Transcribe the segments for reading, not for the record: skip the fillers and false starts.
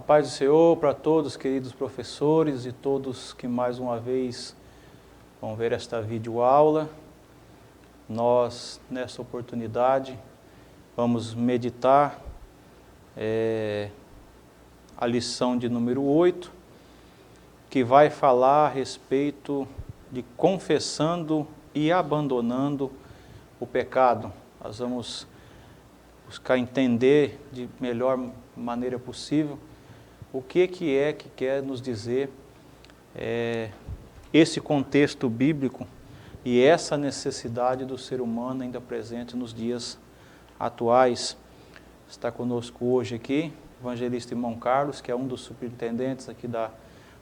paz do Senhor para todos, queridos professores e todos que mais uma vez vão ver esta videoaula. Nós, nessa oportunidade, vamos meditar a lição de número 8, que vai falar a respeito de confessando e abandonando o pecado. Nós vamos buscar entender de melhor maneira possível o que quer nos dizer esse contexto bíblico e essa necessidade do ser humano ainda presente nos dias atuais. Está conosco hoje aqui o evangelista irmão Carlos, que é um dos superintendentes aqui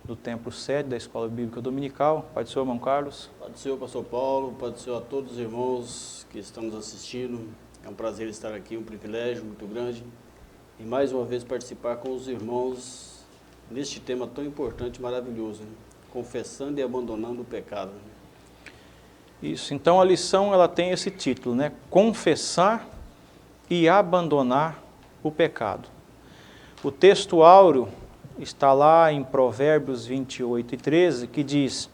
do Templo Sede, da Escola Bíblica Dominical. Pai do Senhor, irmão Carlos. Pai do Senhor, pastor Paulo. Pai do Senhor a todos os irmãos que estão nos assistindo. É um prazer estar aqui, um privilégio muito grande. E mais uma vez participar com os irmãos neste tema tão importante e maravilhoso, né? Confessando e abandonando o pecado. Isso, então a lição ela tem esse título, né? Confessar e abandonar o pecado. O texto áureo está lá em Provérbios 28 e 13, que diz: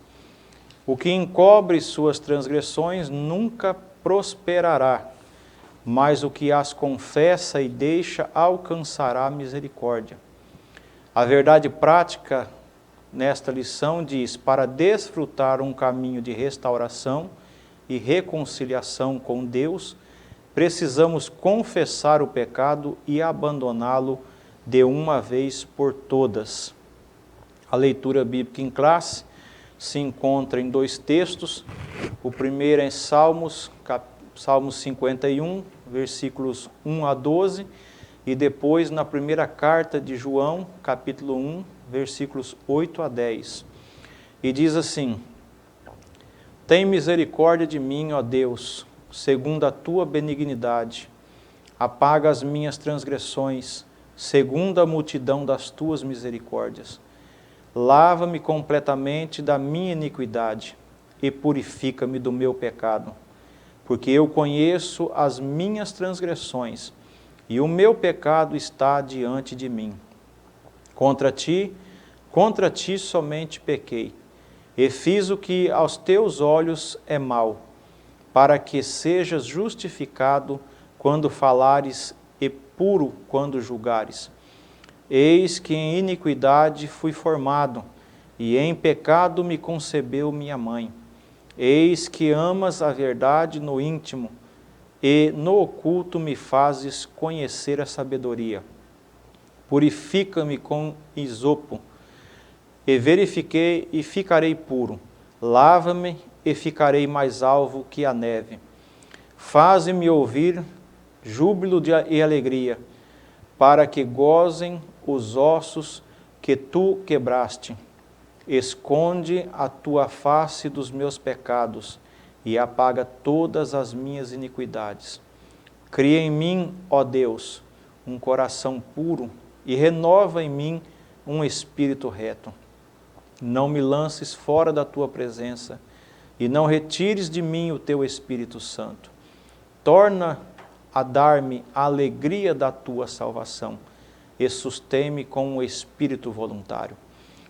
o que encobre suas transgressões nunca prosperará, mas o que as confessa e deixa alcançará misericórdia. A verdade prática nesta lição diz: para desfrutar um caminho de restauração e reconciliação com Deus, precisamos confessar o pecado e abandoná-lo de uma vez por todas. A leitura bíblica em classe se encontra em dois textos. O primeiro é em Salmos 51, versículos 1 a 12, e depois na primeira carta de João, capítulo 1, versículos 8 a 10. E diz assim: tem misericórdia de mim, ó Deus, segundo a tua benignidade. Apaga as minhas transgressões, segundo a multidão das tuas misericórdias. Lava-me completamente da minha iniquidade e purifica-me do meu pecado. Porque eu conheço as minhas transgressões e o meu pecado está diante de mim. Contra ti somente pequei, e fiz o que aos teus olhos é mal, para que sejas justificado quando falares e puro quando julgares. Eis que em iniquidade fui formado, e em pecado me concebeu minha mãe. Eis que amas a verdade no íntimo, e no oculto me fazes conhecer a sabedoria. Purifica-me com isopo, e verifiquei e ficarei puro. Lava-me e ficarei mais alvo que a neve. Faze-me ouvir júbilo e alegria, para que gozem os ossos que tu quebraste. Esconde a tua face dos meus pecados e apaga todas as minhas iniquidades. Cria em mim, ó Deus, um coração puro e renova em mim um espírito reto. Não me lances fora da tua presença e não retires de mim o teu Espírito Santo. Torna a dar-me a alegria da tua salvação e sustém-me com o espírito voluntário.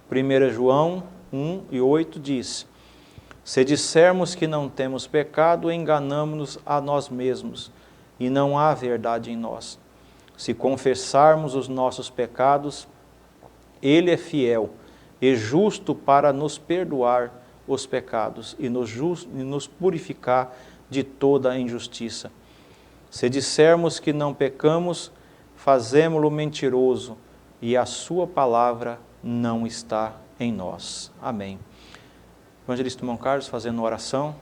1 João 1 e 8 diz: se dissermos que não temos pecado, enganamo-nos a nós mesmos, e não há verdade em nós. Se confessarmos os nossos pecados, Ele é fiel e justo para nos perdoar os pecados e nos purificar de toda a injustiça. Se dissermos que não pecamos, fazemo-lo mentiroso, e a sua palavra não está em nós. Amém. Evangelista irmão Carlos, fazendo oração.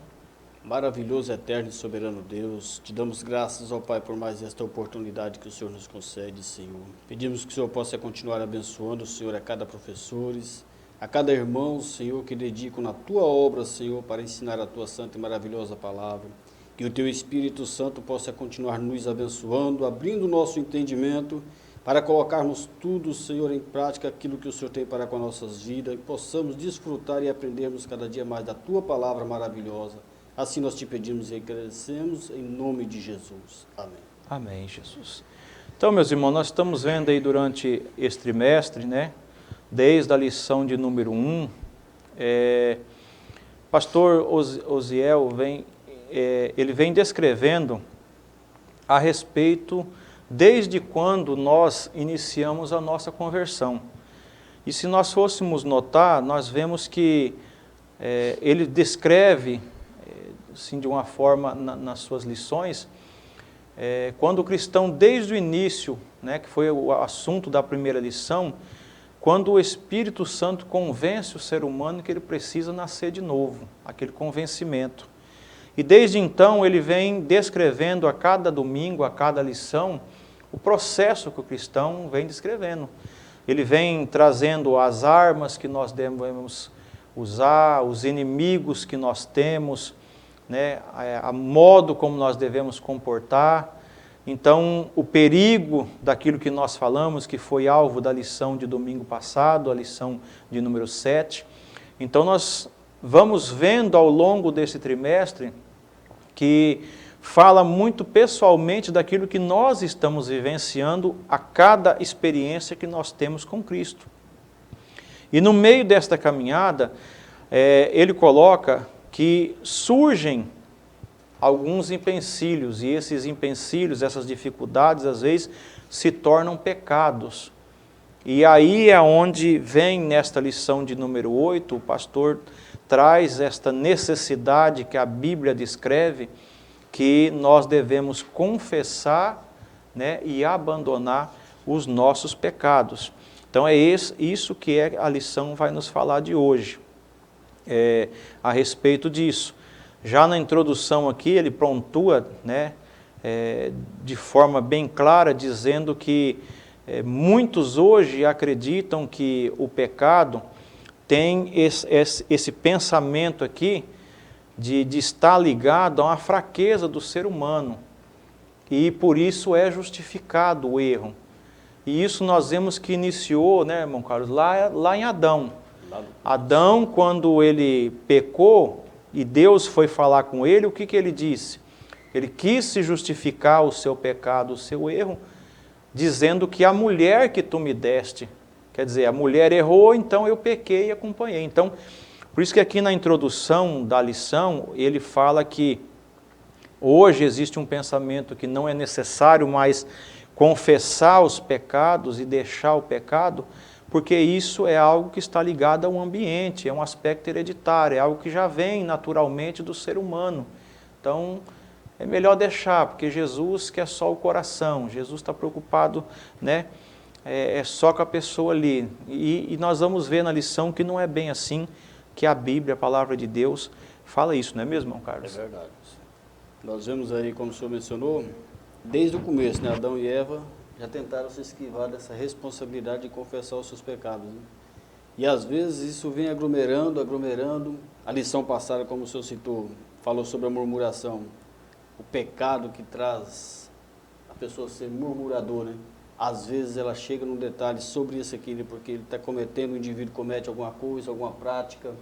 Maravilhoso, eterno e soberano Deus, te damos graças, ó Pai, por mais esta oportunidade que o Senhor nos concede, Senhor. Pedimos que o Senhor possa continuar abençoando, Senhor, a cada professores, a cada irmão, Senhor, que dedicam na Tua obra, Senhor, para ensinar a Tua santa e maravilhosa palavra. Que o Teu Espírito Santo possa continuar nos abençoando, abrindo o nosso entendimento, para colocarmos tudo, Senhor, em prática, aquilo que o Senhor tem para com as nossas vidas, e possamos desfrutar e aprendermos cada dia mais da Tua palavra maravilhosa. Assim nós te pedimos e agradecemos, em nome de Jesus. Amém. Amém, Jesus. Então, meus irmãos, nós estamos vendo aí durante esse trimestre, né, desde a lição de número 1, pastor Osiel ele vem descrevendo a respeito desde quando nós iniciamos a nossa conversão. E se nós fôssemos notar, nós vemos que ele descreve, assim, de uma forma nas suas lições, quando o cristão, desde o início, né, que foi o assunto da primeira lição, quando o Espírito Santo convence o ser humano que ele precisa nascer de novo, aquele convencimento. E desde então ele vem descrevendo a cada domingo, a cada lição, o processo que o cristão vem descrevendo. Ele vem trazendo as armas que nós devemos usar, os inimigos que nós temos, né, a modo como nós devemos comportar. Então, o perigo daquilo que nós falamos, que foi alvo da lição de domingo passado, a lição de número 7. Então, nós vamos vendo ao longo desse trimestre que fala muito pessoalmente daquilo que nós estamos vivenciando a cada experiência que nós temos com Cristo. E no meio desta caminhada, ele coloca que surgem alguns empecilhos, e esses empecilhos, essas dificuldades, às vezes, se tornam pecados. E aí é onde vem, nesta lição de número 8, o pastor traz esta necessidade que a Bíblia descreve, que nós devemos confessar, né, e abandonar os nossos pecados. Então é isso que a lição vai nos falar de hoje, a respeito disso. Já na introdução aqui, ele pontua, né, de forma bem clara, dizendo que muitos hoje acreditam que o pecado tem esse pensamento aqui de estar ligado a uma fraqueza do ser humano, e por isso é justificado o erro. E isso nós vemos que iniciou, né, irmão Carlos, lá em Adão. Adão, quando ele pecou e Deus foi falar com ele, o que ele disse? Ele quis se justificar o seu pecado, o seu erro, dizendo que a mulher que tu me deste, quer dizer, a mulher errou, então eu pequei e acompanhei. Então, por isso que aqui na introdução da lição, ele fala que hoje existe um pensamento que não é necessário mais confessar os pecados e deixar o pecado, porque isso é algo que está ligado ao ambiente, é um aspecto hereditário, é algo que já vem naturalmente do ser humano. Então, é melhor deixar, porque Jesus quer só o coração, Jesus está preocupado, né, só com a pessoa ali. E nós vamos ver na lição que não é bem assim, que a Bíblia, a palavra de Deus, fala isso, não é mesmo, irmão Carlos? É verdade. Nós vemos aí, como o senhor mencionou, desde o começo, né, Adão e Eva já tentaram se esquivar dessa responsabilidade de confessar os seus pecados, né? E às vezes isso vem aglomerando. A lição passada, como o senhor citou, falou sobre a murmuração, o pecado que traz a pessoa ser murmurador, né? Às vezes ela chega num detalhe sobre isso aqui, né, porque ele está cometendo, o indivíduo comete alguma coisa, alguma prática,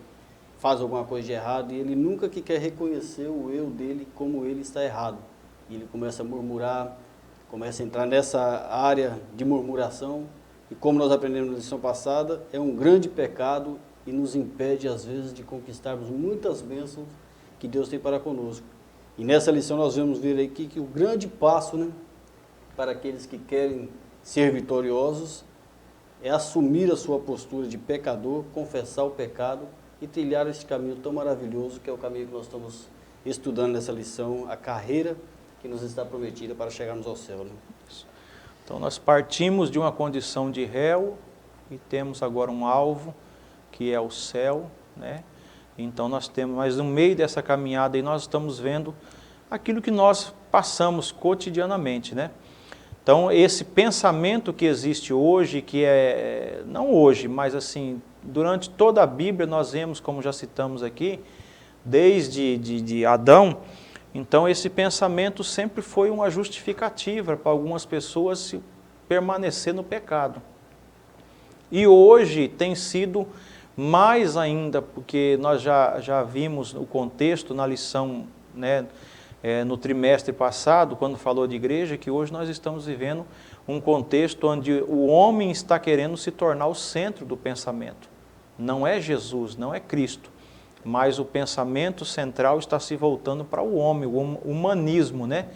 faz alguma coisa de errado, e ele nunca que quer reconhecer o erro dele como ele está errado. E ele começa a murmurar, começa a entrar nessa área de murmuração, e como nós aprendemos na lição passada, é um grande pecado e nos impede, às vezes, de conquistarmos muitas bênçãos que Deus tem para conosco. E nessa lição nós vamos ver aí que o grande passo, né, para aqueles que querem ser vitoriosos é assumir a sua postura de pecador, confessar o pecado e trilhar esse caminho tão maravilhoso que é o caminho que nós estamos estudando nessa lição, a carreira que nos está prometida para chegarmos ao céu, né? Então nós partimos de uma condição de réu e temos agora um alvo, que é o céu, né? Então nós temos, mas no meio dessa caminhada aí nós estamos vendo aquilo que nós passamos cotidianamente, né? Então esse pensamento que existe hoje, que não hoje, mas assim, durante toda a Bíblia nós vemos, como já citamos aqui, desde de Adão. Então esse pensamento sempre foi uma justificativa para algumas pessoas se permanecer no pecado. E hoje tem sido mais ainda, porque nós já vimos o contexto na lição, né, no trimestre passado, quando falou de igreja, que hoje nós estamos vivendo um contexto onde o homem está querendo se tornar o centro do pensamento. Não é Jesus, não é Cristo, mas o pensamento central está se voltando para o homem, o humanismo, né?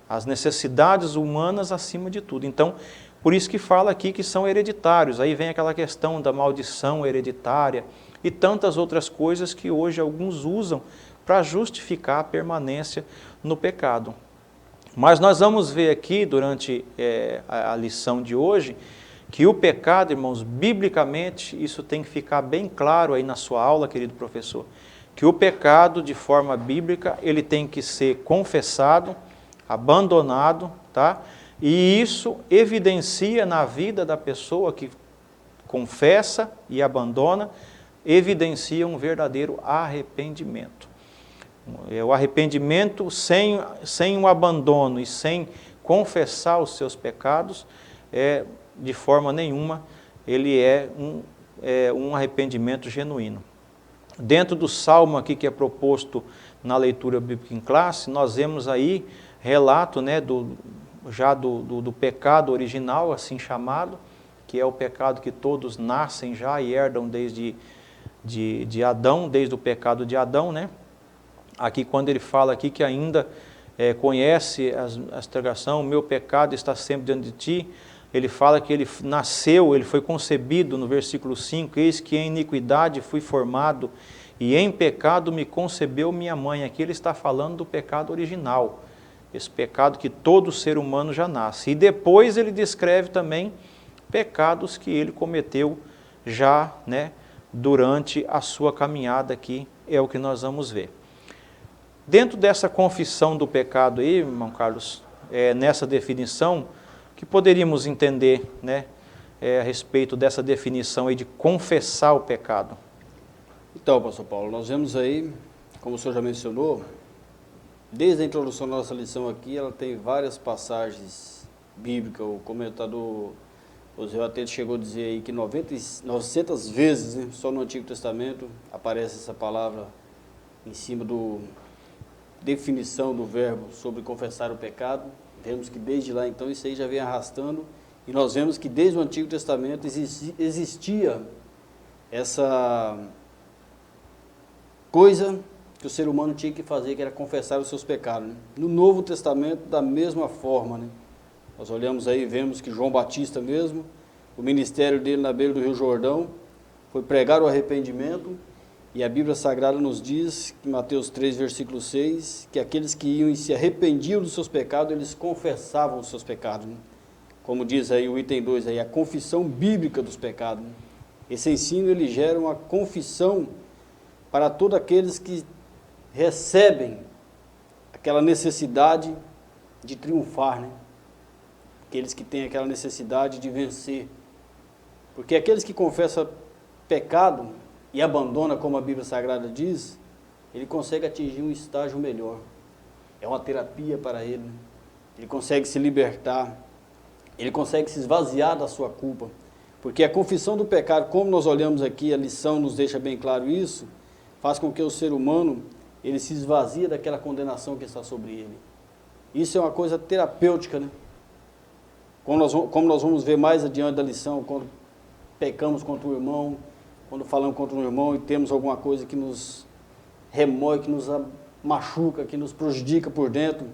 As necessidades humanas acima de tudo. Então, por isso que fala aqui que são hereditários. Aí vem aquela questão da maldição hereditária e tantas outras coisas que hoje alguns usam para justificar a permanência no pecado. Mas nós vamos ver aqui, durante a lição de hoje, que o pecado, irmãos, biblicamente, isso tem que ficar bem claro aí na sua aula, querido professor, que o pecado, de forma bíblica, ele tem que ser confessado, abandonado, tá? E isso evidencia na vida da pessoa que confessa e abandona, evidencia um verdadeiro arrependimento. O arrependimento sem um abandono e sem confessar os seus pecados, de forma nenhuma, ele é um arrependimento genuíno. Dentro do salmo aqui que é proposto na leitura bíblica em classe, nós vemos aí relato, né, do pecado original, assim chamado, que é o pecado que todos nascem já e herdam desde de Adão, desde o pecado de Adão, né? Aqui quando ele fala aqui que ainda conhece a extragação, o meu pecado está sempre diante de ti, ele fala que ele nasceu, ele foi concebido, no versículo 5, eis que em iniquidade fui formado e em pecado me concebeu minha mãe. Aqui ele está falando do pecado original, esse pecado que todo ser humano já nasce. E depois ele descreve também pecados que ele cometeu já, né, durante a sua caminhada aqui, é o que nós vamos ver. Dentro dessa confissão do pecado aí, irmão Carlos, nessa definição, que poderíamos entender, né, a respeito dessa definição aí de confessar o pecado? Então, pastor Paulo, nós vemos aí, como o senhor já mencionou, desde a introdução da nossa lição aqui, ela tem várias passagens bíblicas. O comentador José Atento chegou a dizer aí que 900 vezes, né, só no Antigo Testamento, aparece essa palavra em cima do definição do verbo sobre confessar o pecado. Vemos que desde lá, então, isso aí já vem arrastando, e nós vemos que desde o Antigo Testamento existia essa coisa que o ser humano tinha que fazer, que era confessar os seus pecados, né? No Novo Testamento, da mesma forma, né? Nós olhamos aí, vemos que João Batista mesmo, o ministério dele na beira do Rio Jordão, foi pregar o arrependimento, e a Bíblia Sagrada nos diz, em Mateus 3, versículo 6, que aqueles que iam e se arrependiam dos seus pecados, eles confessavam os seus pecados, né? Como diz aí o item 2, aí, a confissão bíblica dos pecados, né? Esse ensino, ele gera uma confissão para todos aqueles que recebem aquela necessidade de triunfar, né? Aqueles que têm aquela necessidade de vencer. Porque aqueles que confessam pecado e abandona, como a Bíblia Sagrada diz, ele consegue atingir um estágio melhor. É uma terapia para ele, né? Ele consegue se libertar, ele consegue se esvaziar da sua culpa. Porque a confissão do pecado, como nós olhamos aqui, a lição nos deixa bem claro isso, faz com que o ser humano, ele se esvazie daquela condenação que está sobre ele. Isso é uma coisa terapêutica, né? Como nós vamos ver mais adiante da lição, quando pecamos contra o irmão, quando falamos contra um irmão e temos alguma coisa que nos remói, que nos machuca, que nos prejudica por dentro,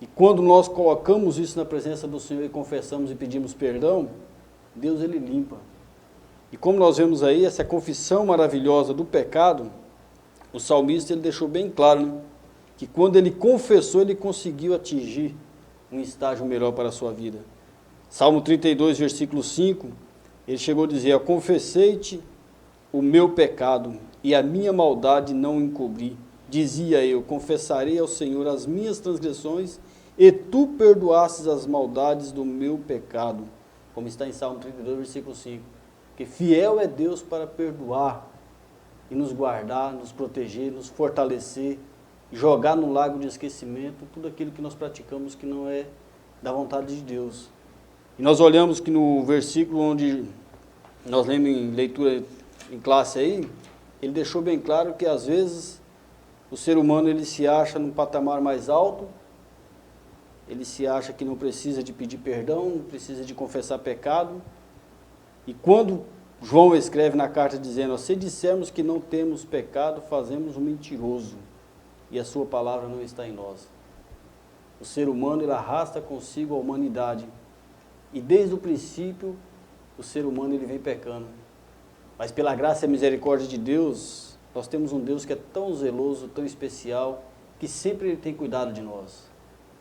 e quando nós colocamos isso na presença do Senhor e confessamos e pedimos perdão, Deus, ele limpa. E como nós vemos aí, essa confissão maravilhosa do pecado, o salmista, ele deixou bem claro, né, que quando ele confessou, ele conseguiu atingir um estágio melhor para a sua vida. Salmo 32, versículo 5, ele chegou a dizer: eu confessei-te o meu pecado e a minha maldade não encobri. Dizia eu, confessarei ao Senhor as minhas transgressões e tu perdoastes as maldades do meu pecado. Como está em Salmo 32, versículo 5. Porque fiel é Deus para perdoar e nos guardar, nos proteger, nos fortalecer, jogar no lago de esquecimento tudo aquilo que nós praticamos que não é da vontade de Deus. E nós olhamos que no versículo onde nós lemos em leitura em classe aí, ele deixou bem claro que às vezes o ser humano, ele se acha num patamar mais alto ele se acha que não precisa de pedir perdão, não precisa de confessar pecado. E quando João escreve na carta dizendo, se dissermos que não temos pecado, fazemos um mentiroso, e a sua palavra não está em nós. O ser humano, ele arrasta consigo a humanidade, e desde o princípio, o ser humano ele vem pecando. Mas pela graça e a misericórdia de Deus, nós temos um Deus que é tão zeloso, tão especial, que sempre ele tem cuidado de nós.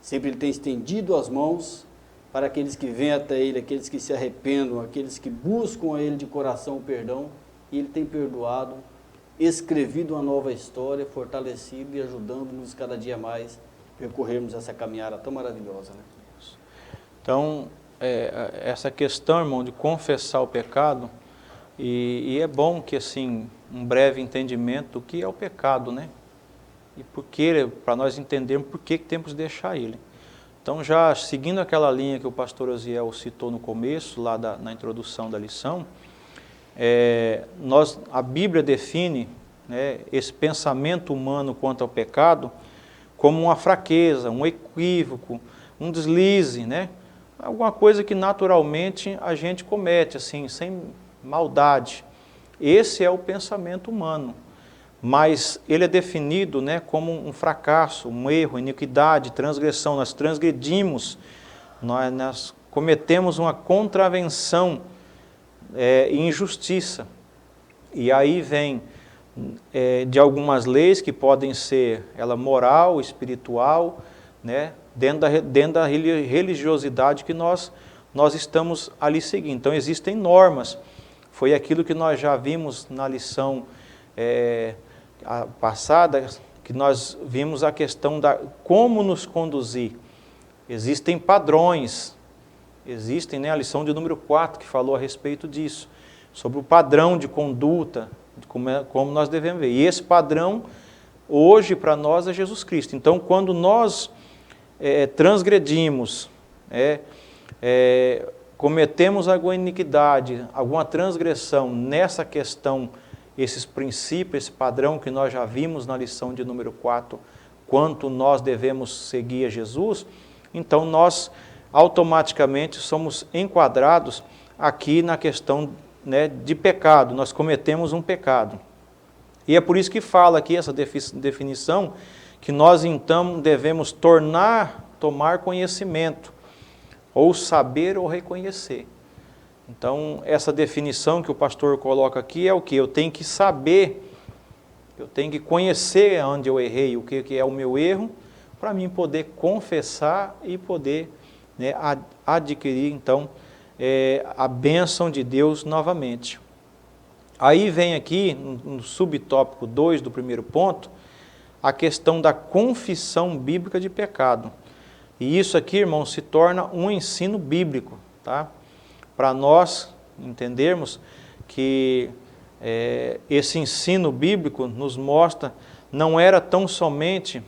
Sempre ele tem estendido as mãos para aqueles que vêm até ele, aqueles que se arrependam, aqueles que buscam a ele de coração o perdão, e ele tem perdoado, escrevido uma nova história, fortalecido e ajudando-nos cada dia mais a percorrermos essa caminhada tão maravilhosa, né? Então, essa questão, irmão, de confessar o pecado, e é bom que, assim, um breve entendimento do que é o pecado, né? E para nós entendermos por que temos de deixar ele. Então, já seguindo aquela linha que o pastor Osiel citou no começo, lá na introdução da lição, a Bíblia define, né, esse pensamento humano quanto ao pecado como uma fraqueza, um equívoco, um deslize, né? Alguma coisa que naturalmente a gente comete, assim, sem maldade. Esse é o pensamento humano. Mas ele é definido, né, como um fracasso, um erro, iniquidade, transgressão. Nós transgredimos, nós cometemos uma contravenção e injustiça. E aí vem de algumas leis que podem ser ela moral, espiritual, né, dentro da religiosidade que nós estamos ali seguindo. Então existem normas. Foi aquilo que nós já vimos na lição passada, que nós vimos a questão da como nos conduzir. Existem padrões, existem, né, a lição de número 4 que falou a respeito disso, sobre o padrão de conduta, de como nós devemos ver. E esse padrão, hoje, para nós, é Jesus Cristo. Então, quando nós transgredimos, cometemos alguma iniquidade, alguma transgressão nessa questão, esses princípios, esse padrão que nós já vimos na lição de número 4, quanto nós devemos seguir a Jesus, então nós automaticamente somos enquadrados aqui na questão, né, de pecado, nós cometemos um pecado. E é por isso que fala aqui essa definição, que nós então devemos tomar conhecimento, ou saber ou reconhecer. Então, essa definição que o pastor coloca aqui é o que? Eu tenho que saber, eu tenho que conhecer onde eu errei, o que é o meu erro, para mim poder confessar e poder, né, adquirir, então, a bênção de Deus novamente. Aí vem aqui, no subtópico 2 do primeiro ponto, a questão da confissão bíblica de pecado. E isso aqui, irmão, se torna um ensino bíblico, tá? Para nós entendermos que esse ensino bíblico nos mostra, não era tão somente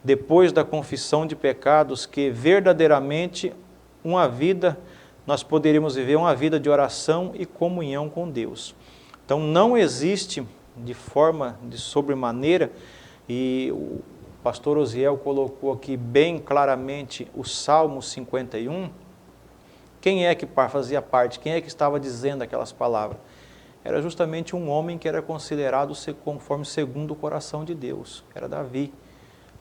depois da confissão de pecados que verdadeiramente nós poderíamos viver uma vida de oração e comunhão com Deus. Então não existe de forma, de sobremaneira, e o pastor Osiel colocou aqui bem claramente o Salmo 51, quem é que fazia parte, quem é que estava dizendo aquelas palavras? Era justamente um homem que era considerado conforme segundo o coração de Deus, era Davi.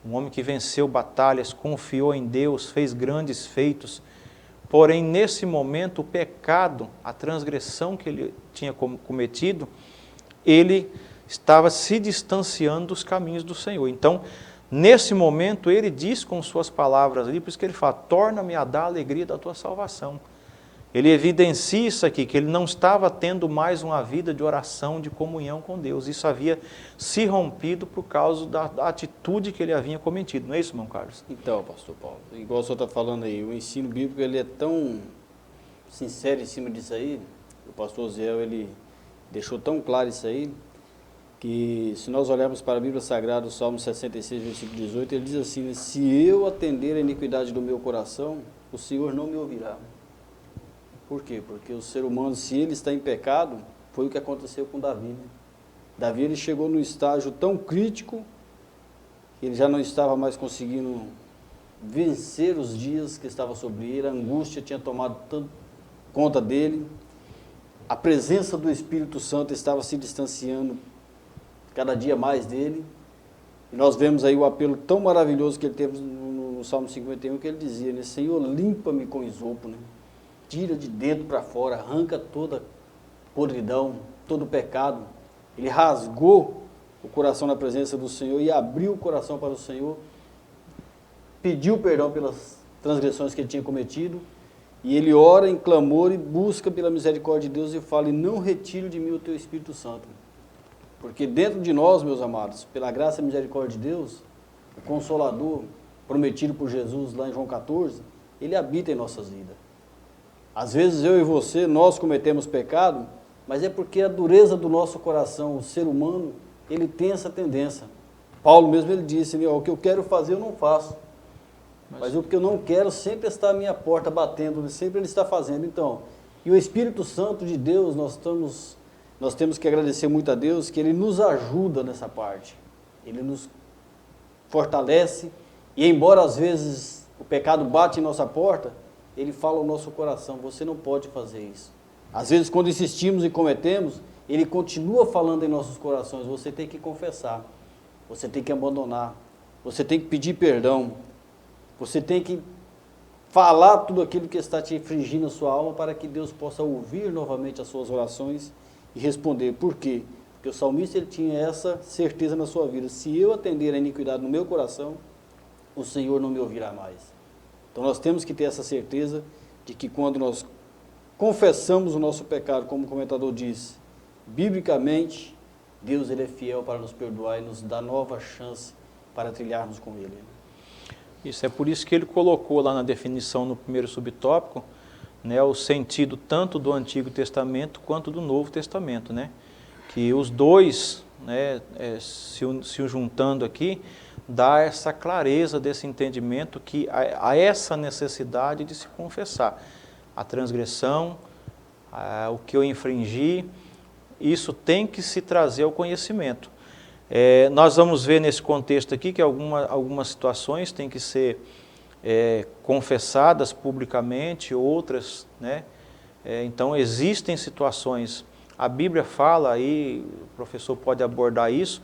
Um homem que venceu batalhas, confiou em Deus, fez grandes feitos. Porém, nesse momento, o pecado, a transgressão que ele tinha cometido, ele estava se distanciando dos caminhos do Senhor. Então, nesse momento, ele diz com suas palavras ali, por isso que ele fala, torna-me a dar a alegria da tua salvação. Ele evidencia isso aqui, que ele não estava tendo mais uma vida de oração, de comunhão com Deus. Isso havia se rompido por causa da atitude que ele havia cometido. Não é isso, irmão Carlos? Então, pastor Paulo, igual o senhor está falando aí, o ensino bíblico ele é tão sincero em cima disso aí, o pastor Zé, ele deixou tão claro isso aí, que se nós olharmos para a Bíblia Sagrada, o Salmo 66, versículo 18, ele diz assim, se eu atender a iniquidade do meu coração, o Senhor não me ouvirá. Por quê? Porque o ser humano, se ele está em pecado, foi o que aconteceu com Davi, né? Davi, ele chegou num estágio tão crítico, que ele já não estava mais conseguindo vencer os dias que estavam sobre ele, a angústia tinha tomado tanto conta dele, a presença do Espírito Santo estava se distanciando cada dia mais dele, e nós vemos aí o apelo tão maravilhoso que ele teve no Salmo 51, que ele dizia, né, Senhor, limpa-me com isopo, né? Tira de dentro para fora, arranca toda podridão, todo o pecado. Ele rasgou o coração na presença do Senhor e abriu o coração para o Senhor, pediu perdão pelas transgressões que ele tinha cometido, e ele ora em clamor e busca pela misericórdia de Deus e fala, e não retire de mim o teu Espírito Santo. Porque dentro de nós, meus amados, pela graça e misericórdia de Deus, o Consolador, prometido por Jesus lá em João 14, ele habita em nossas vidas. Às vezes eu e você, nós cometemos pecado, mas é porque a dureza do nosso coração, o ser humano, ele tem essa tendência. Paulo mesmo ele disse, o que eu quero fazer eu não faço, mas o que eu não quero sempre está à minha porta batendo, sempre ele está fazendo. Então, e o Espírito Santo de Deus, nós temos que agradecer muito a Deus, que ele nos ajuda nessa parte, ele nos fortalece, e embora às vezes o pecado bate em nossa porta, ele fala ao nosso coração, você não pode fazer isso. Às vezes quando insistimos e cometemos, ele continua falando em nossos corações, você tem que confessar, você tem que abandonar, você tem que pedir perdão, você tem que falar tudo aquilo que está te infringindo a sua alma para que Deus possa ouvir novamente as suas orações e responder. Por quê? Porque o salmista ele tinha essa certeza na sua vida, se eu atender a iniquidade no meu coração, o Senhor não me ouvirá mais. Então nós temos que ter essa certeza de que quando nós confessamos o nosso pecado, como o comentador diz, biblicamente, Deus ele é fiel para nos perdoar e nos dá nova chance para trilharmos com Ele. Isso, é por isso que ele colocou lá na definição, no primeiro subtópico, né, o sentido tanto do Antigo Testamento quanto do Novo Testamento, né? Que os dois, né, se juntando aqui, dá essa clareza desse entendimento que há essa necessidade de se confessar. A transgressão, o que eu infringi, isso tem que se trazer ao conhecimento. Nós vamos ver nesse contexto aqui que algumas situações têm que ser confessadas publicamente, outras, né? Então existem situações, a Bíblia fala aí, o professor pode abordar isso,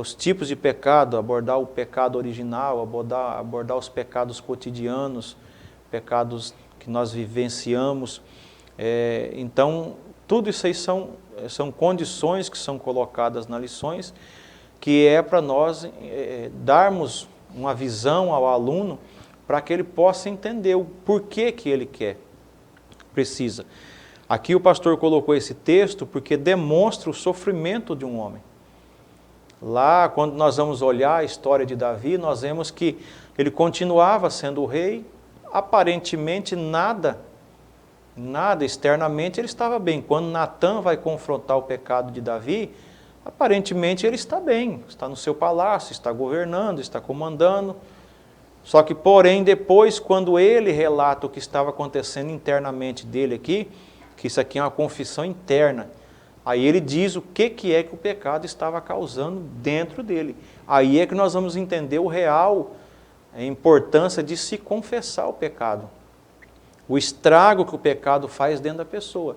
os tipos de pecado, abordar o pecado original, abordar os pecados cotidianos, pecados que nós vivenciamos. Então, tudo isso aí são condições que são colocadas nas lições, que é para nós darmos uma visão ao aluno para que ele possa entender o porquê que ele precisa. Aqui o pastor colocou esse texto porque demonstra o sofrimento de um homem. Lá, quando nós vamos olhar a história de Davi, nós vemos que ele continuava sendo o rei, aparentemente nada externamente ele estava bem. Quando Natã vai confrontar o pecado de Davi, aparentemente ele está bem, está no seu palácio, está governando, está comandando. Só que, porém, depois, quando ele relata o que estava acontecendo internamente dele aqui, que isso aqui é uma confissão interna, aí ele diz o que é que o pecado estava causando dentro dele. Aí é que nós vamos entender a importância de se confessar o pecado. O estrago que o pecado faz dentro da pessoa.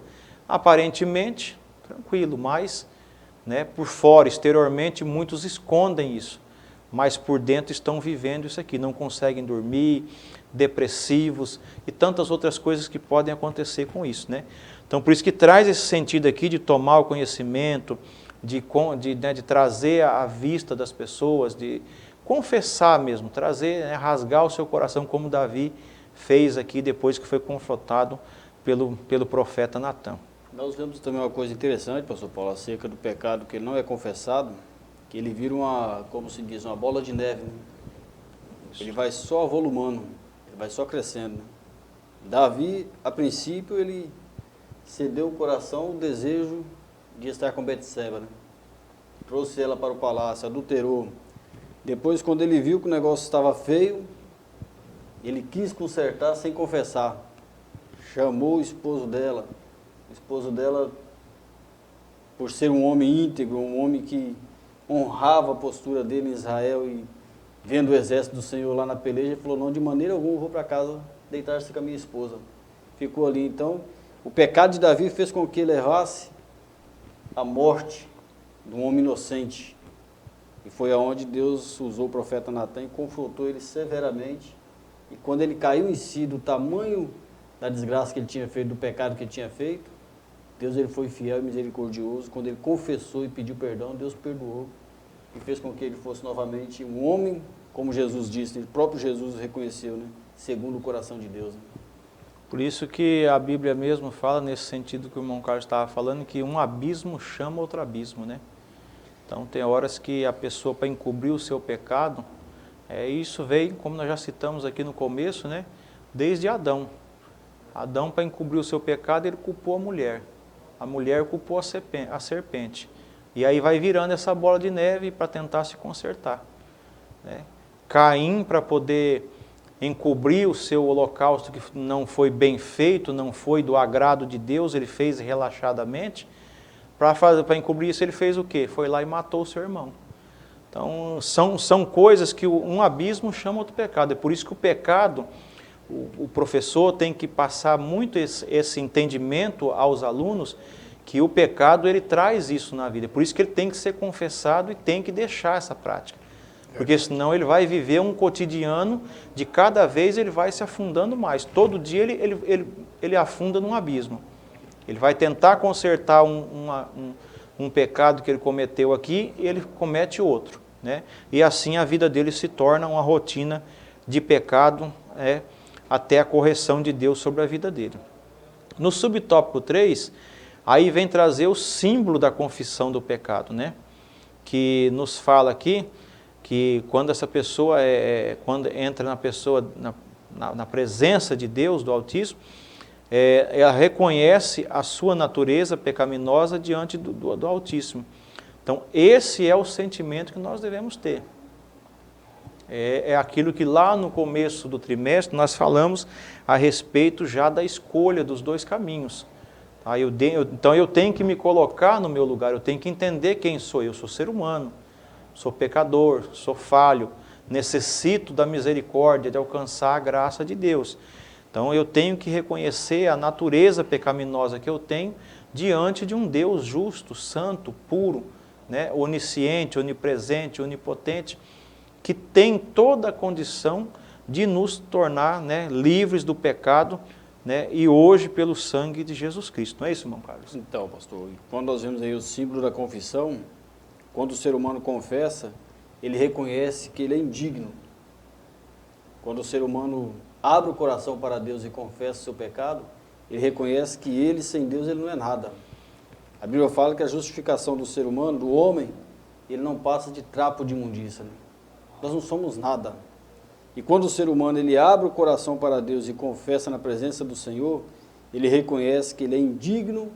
Aparentemente, tranquilo, mas por fora, exteriormente, muitos escondem isso. Mas por dentro estão vivendo isso aqui, não conseguem dormir, depressivos e tantas outras coisas que podem acontecer com isso, né? Então, por isso que traz esse sentido aqui de tomar o conhecimento, de trazer à vista das pessoas, de confessar mesmo, trazer, rasgar o seu coração como Davi fez aqui depois que foi confrontado pelo profeta Natã. Nós vemos também uma coisa interessante, pastor Paulo, acerca do pecado que não é confessado, que ele vira como se diz, uma bola de neve, né? Ele vai só avolumando, ele vai só crescendo, né? Davi, a princípio, ele cedeu o coração, o desejo de estar com Betseba, né? Trouxe ela para o palácio, adulterou. Depois, quando ele viu que o negócio estava feio, ele quis consertar sem confessar. Chamou o esposo dela. O esposo dela, por ser um homem íntegro, um homem que honrava a postura dele em Israel e vendo o exército do Senhor lá na peleja, ele falou, não, de maneira alguma eu vou para casa deitar-se com a minha esposa. Ficou ali. Então, o pecado de Davi fez com que ele levasse a morte de um homem inocente. E foi aonde Deus usou o profeta Natan e confrontou ele severamente. E quando ele caiu em si do tamanho da desgraça que ele tinha feito, do pecado que ele tinha feito, Deus ele foi fiel e misericordioso. Quando ele confessou e pediu perdão, Deus perdoou e fez com que ele fosse novamente um homem, como Jesus disse, o próprio Jesus reconheceu, né? Segundo o coração de Deus. Né? Por isso que a Bíblia mesmo fala, nesse sentido que o irmão Carlos estava falando, que um abismo chama outro abismo, né? Então tem horas que a pessoa, para encobrir o seu pecado, isso veio, como nós já citamos aqui no começo, né? Desde Adão. Adão, para encobrir o seu pecado, ele culpou a mulher culpou a serpente. E aí vai virando essa bola de neve para tentar se consertar, né? Caim, para poder encobrir o seu holocausto que não foi bem feito, não foi do agrado de Deus, ele fez relaxadamente. Para encobrir isso, ele fez o quê? Foi lá e matou o seu irmão. Então, são coisas que um abismo chama outro pecado. É por isso que o pecado, o professor tem que passar muito esse entendimento aos alunos, que o pecado ele traz isso na vida. É por isso que ele tem que ser confessado e tem que deixar essa prática. Porque senão ele vai viver um cotidiano de cada vez ele vai se afundando mais. Todo dia ele afunda num abismo. Ele vai tentar consertar um pecado que ele cometeu aqui e ele comete outro, né? E assim a vida dele se torna uma rotina de pecado, até a correção de Deus sobre a vida dele. No subtópico 3, aí vem trazer o símbolo da confissão do pecado, né? Que nos fala aqui que quando essa pessoa, quando entra na pessoa, na presença de Deus, do Altíssimo, ela reconhece a sua natureza pecaminosa diante do Altíssimo. Então, esse é o sentimento que nós devemos ter. É aquilo que lá no começo do trimestre nós falamos a respeito já da escolha dos dois caminhos. Tá? Então, eu tenho que me colocar no meu lugar, eu tenho que entender quem sou. Eu sou ser humano, sou pecador, sou falho, necessito da misericórdia, de alcançar a graça de Deus. Então eu tenho que reconhecer a natureza pecaminosa que eu tenho diante de um Deus justo, santo, puro, né? Onisciente, onipresente, onipotente, que tem toda a condição de nos tornar, né, livres do pecado, né, e hoje pelo sangue de Jesus Cristo. Não é isso, irmão Carlos? Então, pastor, quando nós vemos aí o símbolo da confissão, quando o ser humano confessa, ele reconhece que ele é indigno. Quando o ser humano abre o coração para Deus e confessa o seu pecado, ele reconhece que ele, sem Deus, ele não é nada. A Bíblia fala que a justificação do ser humano, do homem, ele não passa de trapo de imundícia. Né? Nós não somos nada. E quando o ser humano ele abre o coração para Deus e confessa na presença do Senhor, ele reconhece que ele é indigno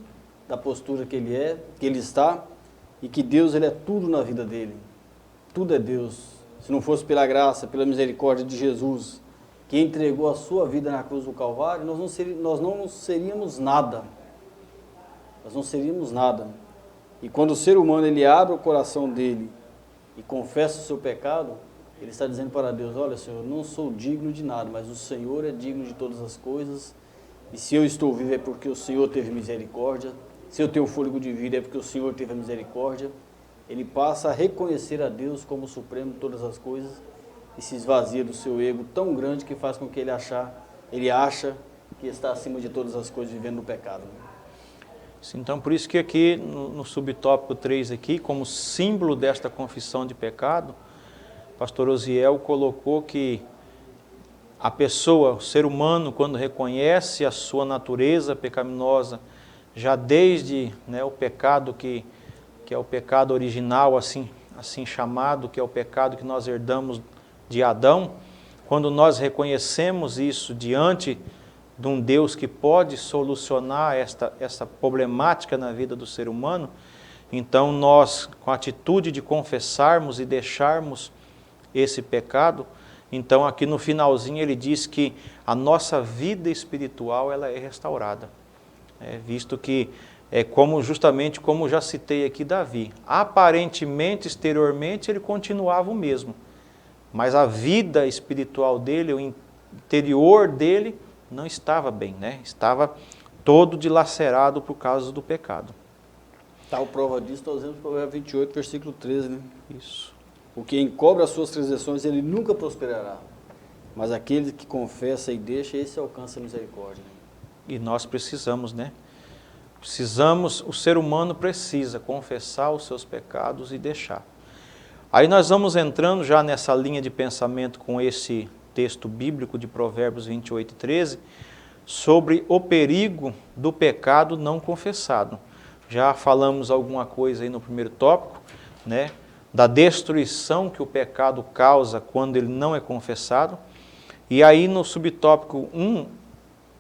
da postura que ele está, e que Deus ele é tudo na vida dele. Tudo é Deus. Se não fosse pela graça, pela misericórdia de Jesus, que entregou a sua vida na cruz do Calvário, nós não seríamos nada. Nós não seríamos nada. E quando o ser humano ele abre o coração dele e confessa o seu pecado, ele está dizendo para Deus, olha Senhor, eu não sou digno de nada, mas o Senhor é digno de todas as coisas, e se eu estou vivo é porque o Senhor teve misericórdia, se eu tenho fôlego de vida é porque o Senhor teve a misericórdia. Ele passa a reconhecer a Deus como o Supremo de todas as coisas e se esvazia do seu ego tão grande que faz com que ele acha que está acima de todas as coisas vivendo no pecado. Então, por isso que aqui no subtópico 3 aqui, como símbolo desta confissão de pecado, pastor Osiel colocou que a pessoa, o ser humano, quando reconhece a sua natureza pecaminosa, já desde, né, o pecado que é o pecado original, assim chamado, que é o pecado que nós herdamos de Adão, quando nós reconhecemos isso diante de um Deus que pode solucionar essa problemática na vida do ser humano, então nós, com a atitude de confessarmos e deixarmos esse pecado, então aqui no finalzinho ele diz que a nossa vida espiritual ela é restaurada, visto que justamente como já citei aqui Davi, aparentemente, exteriormente ele continuava o mesmo, mas a vida espiritual dele, o interior dele, não estava bem, né? Estava todo dilacerado por causa do pecado. Tal prova disso, nós vemos no Provérbio 28, versículo 13, né? Isso. O que encobre as suas transgressões, ele nunca prosperará. Mas aquele que confessa e deixa, esse alcança a misericórdia. E nós precisamos, né? Precisamos, o ser humano precisa confessar os seus pecados e deixar. Aí nós vamos entrando já nessa linha de pensamento com esse texto bíblico de Provérbios 28 e 13, sobre o perigo do pecado não confessado. Já falamos alguma coisa aí no primeiro tópico, né? Da destruição que o pecado causa quando ele não é confessado. E aí no subtópico 1,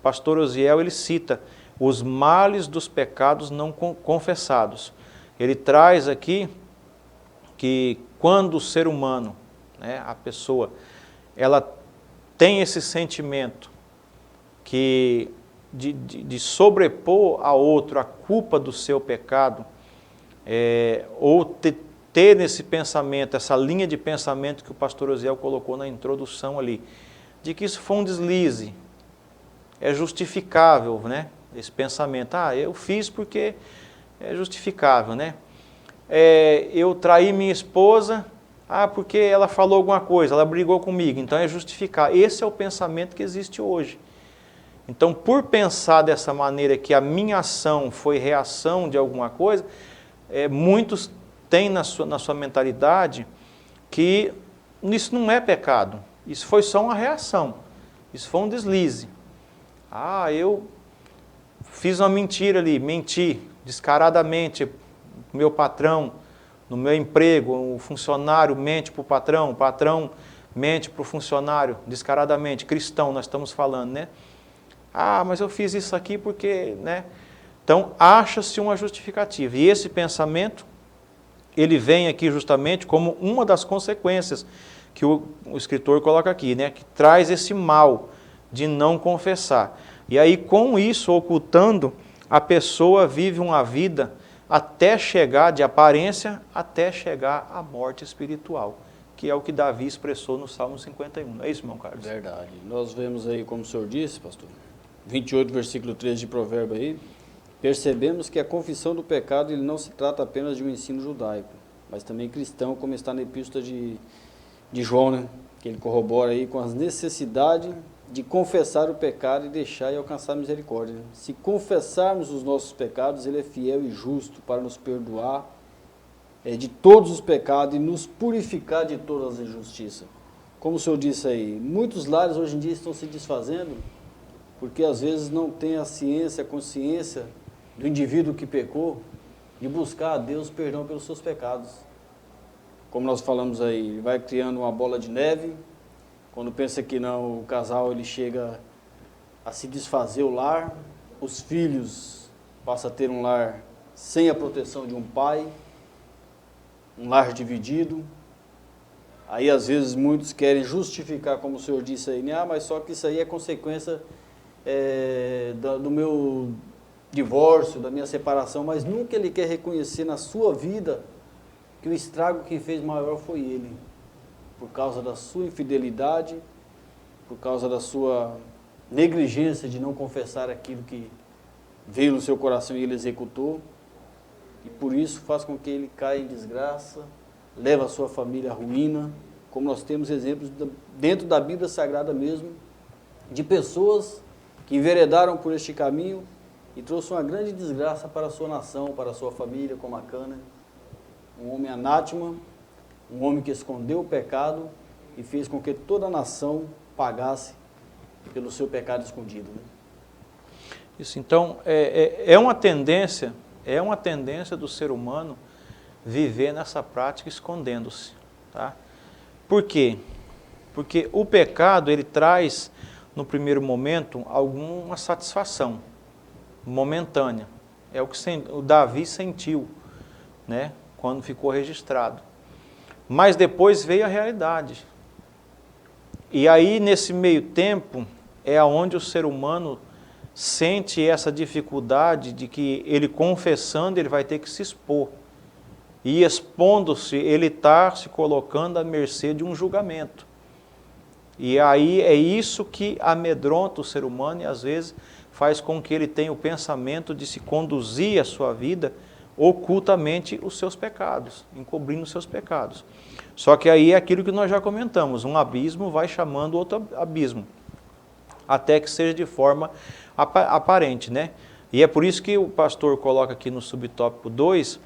pastor Osiel, ele cita os males dos pecados não confessados. Ele traz aqui que quando o ser humano, né, a pessoa, ela tem esse sentimento que de sobrepor a outro a culpa do seu pecado, ou ter nesse pensamento, essa linha de pensamento que o pastor Osiel colocou na introdução ali, de que isso foi um deslize, é justificável, né? Esse pensamento, eu fiz porque é justificável, né? Eu traí minha esposa, porque ela falou alguma coisa, ela brigou comigo, então é justificável. Esse é o pensamento que existe hoje. Então, por pensar dessa maneira que a minha ação foi reação de alguma coisa, muitos têm na sua mentalidade que isso não é pecado, isso foi só uma reação, isso foi um deslize. Eu fiz uma mentira ali, menti descaradamente pro meu patrão, no meu emprego, o funcionário mente para o patrão mente para o funcionário, descaradamente, cristão nós estamos falando, né? Mas eu fiz isso aqui porque, né? Então, acha-se uma justificativa. E esse pensamento, ele vem aqui justamente como uma das consequências que o escritor coloca aqui, né? Que traz esse mal de não confessar. E aí, com isso ocultando, a pessoa vive uma vida até chegar, de aparência, até chegar à morte espiritual, que é o que Davi expressou no Salmo 51. Não é isso, irmão Carlos? Verdade. Nós vemos aí, como o senhor disse, pastor, 28, versículo 13 de Provérbio aí, percebemos que a confissão do pecado ele não se trata apenas de um ensino judaico, mas também cristão, como está na epístola de João, né? Que ele corrobora aí com as necessidades de confessar o pecado e deixar e alcançar misericórdia. Né? Se confessarmos os nossos pecados, ele é fiel e justo para nos perdoar de todos os pecados e nos purificar de todas as injustiças. Como o senhor disse aí, muitos lares hoje em dia estão se desfazendo porque às vezes não tem a ciência, a consciência do indivíduo que pecou de buscar a Deus perdão pelos seus pecados. Como nós falamos aí, ele vai criando uma bola de neve. Quando pensa que não, o casal ele chega a se desfazer o lar, os filhos passam a ter um lar sem a proteção de um pai, um lar dividido. Aí às vezes muitos querem justificar, como o senhor disse aí, mas só que isso aí é consequência do meu divórcio, da minha separação, mas nunca ele quer reconhecer na sua vida que o estrago que fez maior foi ele. Por causa da sua infidelidade, por causa da sua negligência de não confessar aquilo que veio no seu coração e ele executou, e por isso faz com que ele caia em desgraça, leva a sua família à ruína, como nós temos exemplos dentro da Bíblia Sagrada mesmo, de pessoas que enveredaram por este caminho e trouxe uma grande desgraça para a sua nação, para a sua família, como Acã, um homem anátema, um homem que escondeu o pecado e fez com que toda a nação pagasse pelo seu pecado escondido. Né? Isso, então, é uma tendência do ser humano viver nessa prática escondendo-se. Tá? Por quê? Porque o pecado, ele traz, no primeiro momento, alguma satisfação momentânea. É o que o Davi sentiu, né, quando ficou registrado. Mas depois veio a realidade. E aí, nesse meio tempo, é onde o ser humano sente essa dificuldade de que ele confessando, ele vai ter que se expor. e expondo-se, ele está se colocando à mercê de um julgamento. E aí é isso que amedronta o ser humano e às vezes faz com que ele tenha o pensamento de se conduzir a sua vida ocultamente os seus pecados, encobrindo os seus pecados. Só que aí é aquilo que nós já comentamos, um abismo vai chamando outro abismo, até que seja de forma aparente, né? E é por isso que o pastor coloca aqui no subtópico 2,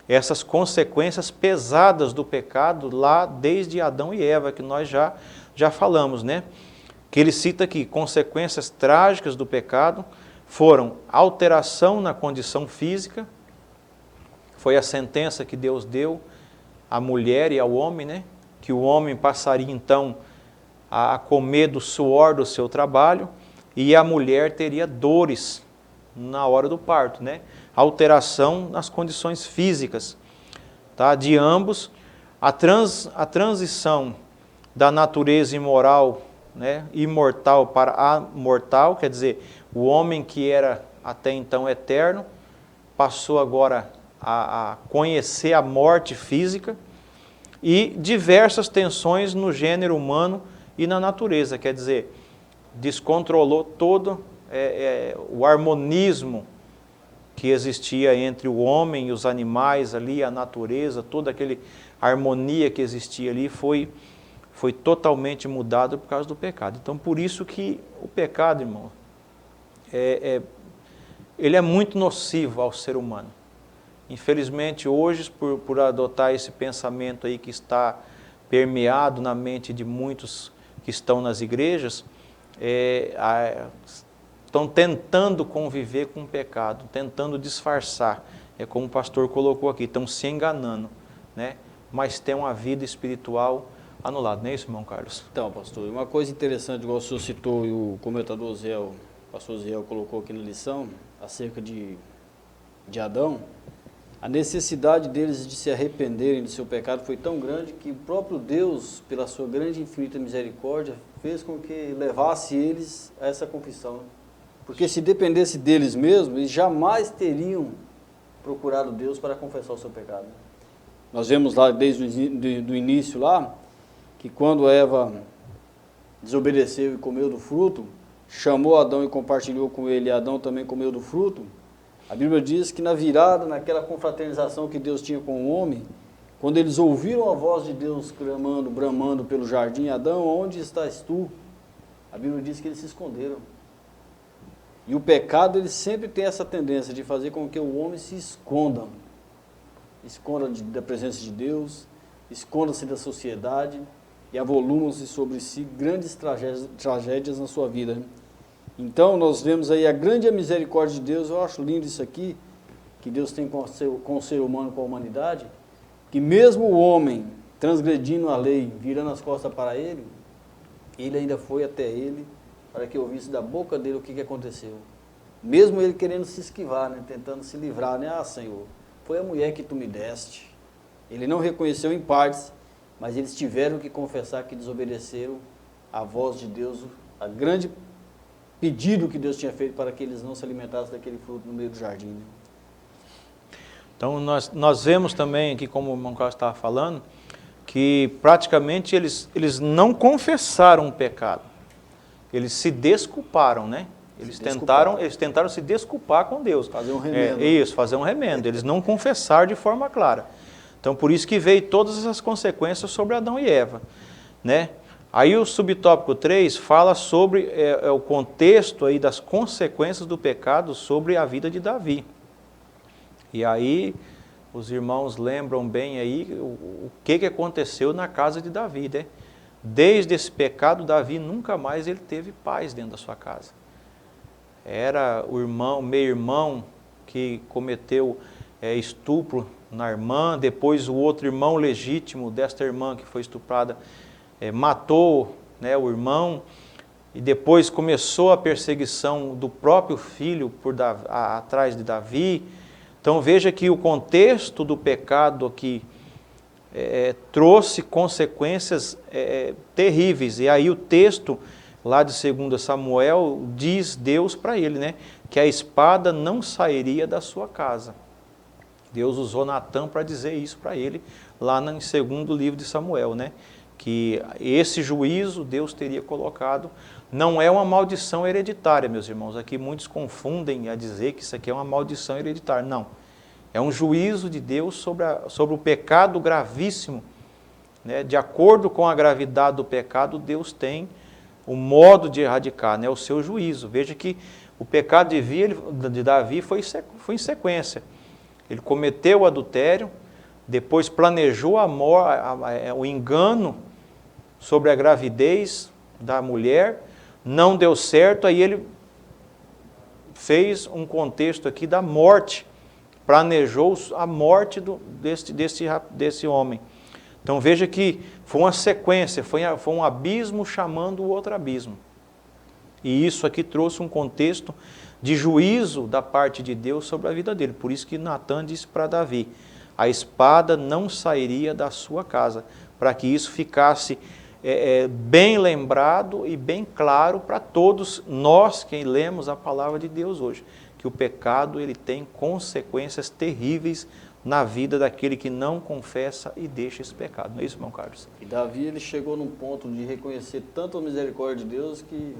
essas consequências pesadas do pecado lá desde Adão e Eva, que nós já falamos, né? Que ele cita aqui, consequências trágicas do pecado foram alteração na condição física, foi a sentença que Deus deu à mulher e ao homem, né? Que o homem passaria então a comer do suor do seu trabalho e a mulher teria dores na hora do parto, né? Alteração nas condições físicas, tá? De ambos, a transição da natureza imoral, né? Imortal para amortal, quer dizer, o homem que era até então eterno, passou agora a conhecer a morte física e diversas tensões no gênero humano e na natureza, quer dizer, descontrolou todo o harmonismo que existia entre o homem e os animais ali, a natureza, toda aquela harmonia que existia ali foi totalmente mudado por causa do pecado. Então, por isso que o pecado, irmão, ele é muito nocivo ao ser humano. Infelizmente, hoje, por adotar esse pensamento aí que está permeado na mente de muitos que estão nas igrejas, estão tentando conviver com o pecado, tentando disfarçar. É como o pastor colocou aqui, estão se enganando, né? Mas tem uma vida espiritual anulada, não é isso, irmão Carlos? Então, pastor, uma coisa interessante, igual o senhor citou e o comentador o pastor Zé colocou aqui na lição, acerca de Adão, a necessidade deles de se arrependerem do seu pecado foi tão grande que o próprio Deus, pela sua grande e infinita misericórdia, fez com que levasse eles a essa confissão. Porque se dependesse deles mesmos, eles jamais teriam procurado Deus para confessar o seu pecado. Nós vemos lá desde o início lá, que quando Eva desobedeceu e comeu do fruto, chamou Adão e compartilhou com ele, e Adão também comeu do fruto. A Bíblia diz que na virada, naquela confraternização que Deus tinha com o homem, quando eles ouviram a voz de Deus clamando, bramando pelo jardim, Adão, onde estás tu? A Bíblia diz que eles se esconderam. E o pecado, ele sempre tem essa tendência de fazer com que o homem se esconda. Esconda da presença de Deus, esconda-se da sociedade e avolumam-se sobre si grandes tragédias na sua vida. Então, nós vemos aí a grande misericórdia de Deus. Eu acho lindo isso aqui, que Deus tem com o ser humano, com a humanidade, que mesmo o homem transgredindo a lei, virando as costas para ele ainda foi até ele, para que ouvisse da boca dele o que aconteceu. Mesmo ele querendo se esquivar, né, tentando se livrar, né? Ah, Senhor, foi a mulher que tu me deste. Ele não reconheceu em partes, mas eles tiveram que confessar que desobedeceram à voz de Deus, a grande pedido que Deus tinha feito para que eles não se alimentassem daquele fruto no meio do jardim. Né? Então, nós vemos também aqui, como o irmão Carlos estava falando, que praticamente eles não confessaram o pecado. Eles se desculparam, né? Eles tentaram se desculpar com Deus. Fazer um remendo. Isso, fazer um remendo. Eles não confessaram de forma clara. Então, por isso que veio todas essas consequências sobre Adão e Eva, né? Aí o subtópico 3 fala sobre o contexto aí das consequências do pecado sobre a vida de Davi. E aí os irmãos lembram bem aí o que aconteceu na casa de Davi, né? Desde esse pecado, Davi nunca mais ele teve paz dentro da sua casa. Era o meio-irmão que cometeu estupro na irmã, depois o outro irmão legítimo desta irmã que foi estuprada matou, né, o irmão, e depois começou a perseguição do próprio filho atrás de Davi. Então veja que o contexto do pecado aqui trouxe consequências terríveis. E aí o texto lá de 2 Samuel diz Deus para ele, né, que a espada não sairia da sua casa. Deus usou Natã para dizer isso para ele, lá no segundo livro de Samuel, né? Que esse juízo Deus teria colocado, não é uma maldição hereditária, meus irmãos. Aqui muitos confundem a dizer que isso aqui é uma maldição hereditária. Não, é um juízo de Deus sobre o pecado gravíssimo, né? De acordo com a gravidade do pecado, Deus tem o modo de erradicar, né? O seu juízo. Veja que o pecado de Davi foi em sequência. Ele cometeu o adultério, depois planejou o engano sobre a gravidez da mulher, não deu certo, aí ele fez um contexto aqui da morte, planejou a morte desse homem. Então veja que foi uma sequência, foi um abismo chamando o outro abismo. E isso aqui trouxe um contexto de juízo da parte de Deus sobre a vida dele. Por isso que Natã disse para Davi, a espada não sairia da sua casa, para que isso ficasse bem lembrado e bem claro para todos nós que lemos a palavra de Deus hoje, que o pecado ele tem consequências terríveis na vida daquele que não confessa e deixa esse pecado. Não é isso, irmão Carlos? E Davi ele chegou num ponto de reconhecer tanto a misericórdia de Deus que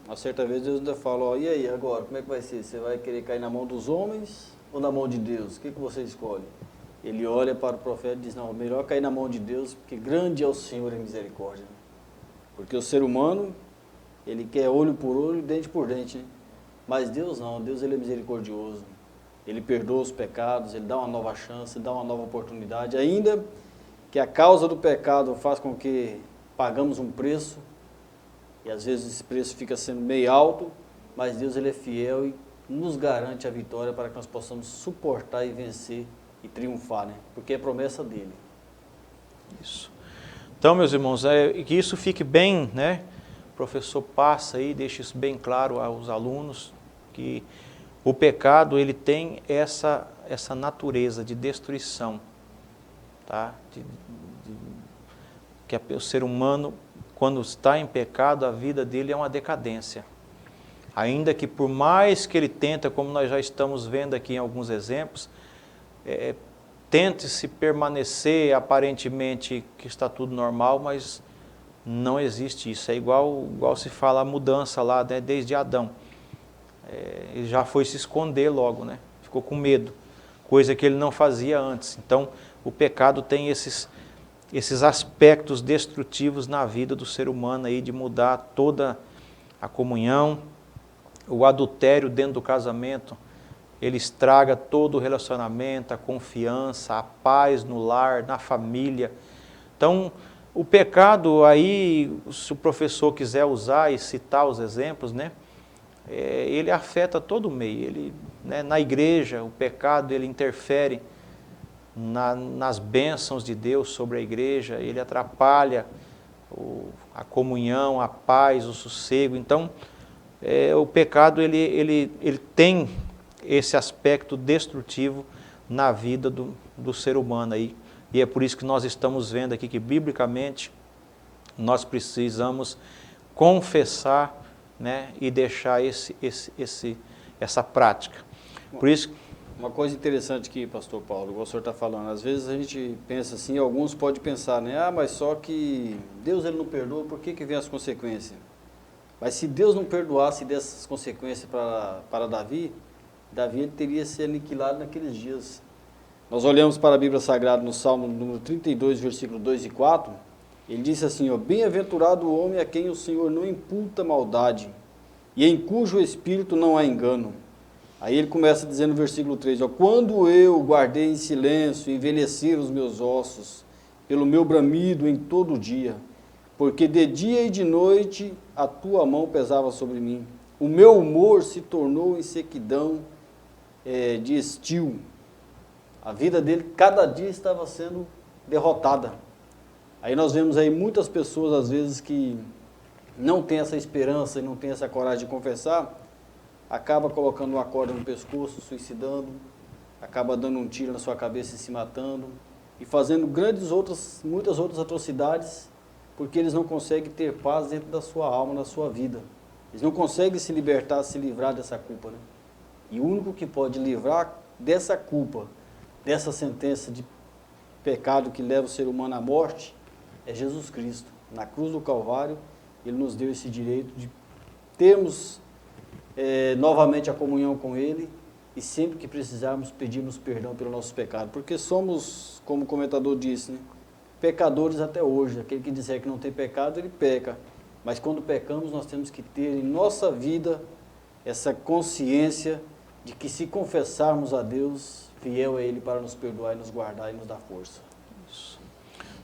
uma certa vez Deus ainda falou, e aí agora, como é que vai ser? Você vai querer cair na mão dos homens ou na mão de Deus? O que você escolhe? Ele olha para o profeta e diz, não, melhor cair na mão de Deus, porque grande é o Senhor em misericórdia. Porque o ser humano, ele quer olho por olho, dente por dente, né? Mas Deus não, Deus ele é misericordioso. Ele perdoa os pecados, ele dá uma nova chance, dá uma nova oportunidade, ainda que a causa do pecado faz com que pagamos um preço, e às vezes esse preço fica sendo meio alto, mas Deus ele é fiel e nos garante a vitória para que nós possamos suportar e vencer e triunfar, né? Porque é promessa dele. Isso. Então, meus irmãos, que isso fique bem, né? O professor passa aí, deixa isso bem claro aos alunos, que o pecado ele tem essa natureza de destruição, tá? Que o ser humano, quando está em pecado, a vida dele é uma decadência. Ainda que por mais que ele tenta, como nós já estamos vendo aqui em alguns exemplos, tente-se permanecer aparentemente que está tudo normal, mas não existe isso. É igual se fala a mudança lá, né, desde Adão. Ele já foi se esconder logo, né? Ficou com medo, coisa que ele não fazia antes. Então, o pecado tem esses aspectos destrutivos na vida do ser humano, aí, de mudar toda a comunhão. O adultério dentro do casamento, ele estraga todo o relacionamento, a confiança, a paz no lar, na família. Então, o pecado aí, se o professor quiser usar e citar os exemplos, né, ele afeta todo o meio. Ele, né, na igreja, o pecado ele interfere nas bênçãos de Deus sobre a igreja, ele atrapalha a comunhão, a paz, o sossego. Então, o pecado ele tem esse aspecto destrutivo na vida do ser humano aí. E é por isso que nós estamos vendo aqui que, biblicamente, nós precisamos confessar, né, e deixar essa prática. Por isso... Uma coisa interessante aqui, pastor Paulo, igual o senhor está falando, às vezes a gente pensa assim, alguns podem pensar, né, mas só que Deus ele não perdoa, por que vem as consequências? Mas se Deus não perdoasse dessas consequências para Davi ele teria se aniquilado naqueles dias. Nós olhamos para a Bíblia Sagrada no Salmo número 32, versículo 2 e 4, ele disse assim, ó, bem-aventurado o homem a quem o Senhor não imputa maldade, e em cujo espírito não há engano. Aí ele começa dizendo no versículo 3, ó, quando eu guardei em silêncio, envelheceram os meus ossos, pelo meu bramido em todo o dia, porque de dia e de noite a tua mão pesava sobre mim. O meu humor se tornou em sequidão de estio. A vida dele, cada dia estava sendo derrotada. Aí nós vemos aí muitas pessoas, às vezes, que não têm essa esperança e não têm essa coragem de confessar, acaba colocando uma corda no pescoço, suicidando, acaba dando um tiro na sua cabeça e se matando, e fazendo muitas outras atrocidades, porque eles não conseguem ter paz dentro da sua alma, na sua vida. Eles não conseguem se libertar, se livrar dessa culpa, né? E o único que pode livrar dessa culpa, dessa sentença de pecado que leva o ser humano à morte é Jesus Cristo. Na cruz do Calvário, Ele nos deu esse direito de termos novamente a comunhão com Ele e sempre que precisarmos pedirmos perdão pelo nosso pecado. Porque somos, como o comentador disse, né, pecadores até hoje. Aquele que disser que não tem pecado, ele peca. Mas quando pecamos, nós temos que ter em nossa vida essa consciência de que se confessarmos a Deus, fiel é Ele para nos perdoar e nos guardar e nos dar força. Isso.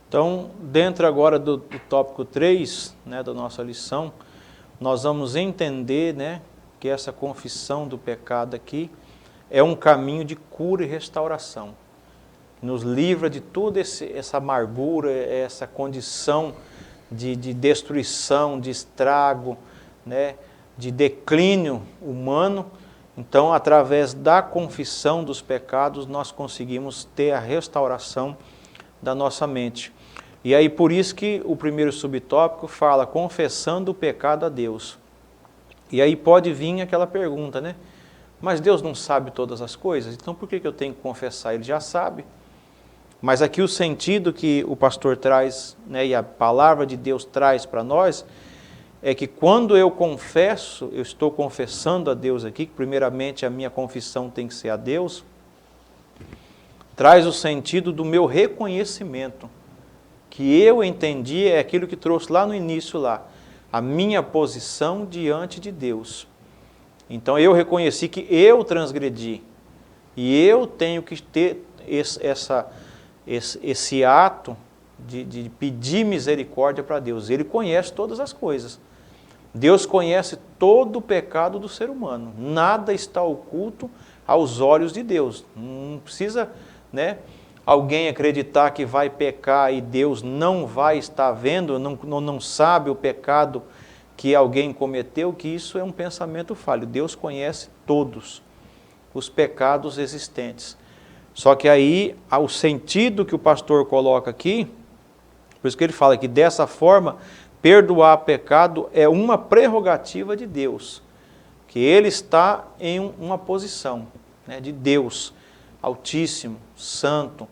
Então, dentro agora do tópico 3, né, da nossa lição, nós vamos entender, né, que essa confissão do pecado aqui é um caminho de cura e restauração. Nos livra de toda essa amargura, essa condição de destruição, de estrago, né, de declínio humano. Então, através da confissão dos pecados, nós conseguimos ter a restauração da nossa mente. E aí, por isso que o primeiro subtópico fala, confessando o pecado a Deus. E aí pode vir aquela pergunta, né? Mas Deus não sabe todas as coisas, então por que eu tenho que confessar? Ele já sabe. Mas aqui o sentido que o pastor traz, né, e a palavra de Deus traz para nós, é que quando eu confesso, eu estou confessando a Deus aqui, que primeiramente a minha confissão tem que ser a Deus, traz o sentido do meu reconhecimento, que eu entendi é aquilo que trouxe lá no início lá, a minha posição diante de Deus. Então eu reconheci que eu transgredi, e eu tenho que ter esse ato de pedir misericórdia para Deus. Ele conhece todas as coisas. Deus conhece todo o pecado do ser humano. Nada está oculto aos olhos de Deus. Não precisa, né, alguém acreditar que vai pecar e Deus não vai estar vendo, não sabe o pecado que alguém cometeu, que isso é um pensamento falho. Deus conhece todos os pecados existentes. Só que aí, o sentido que o pastor coloca aqui, por isso que ele fala que dessa forma, perdoar pecado é uma prerrogativa de Deus, que Ele está em uma posição, né, de Deus, Altíssimo, Santo,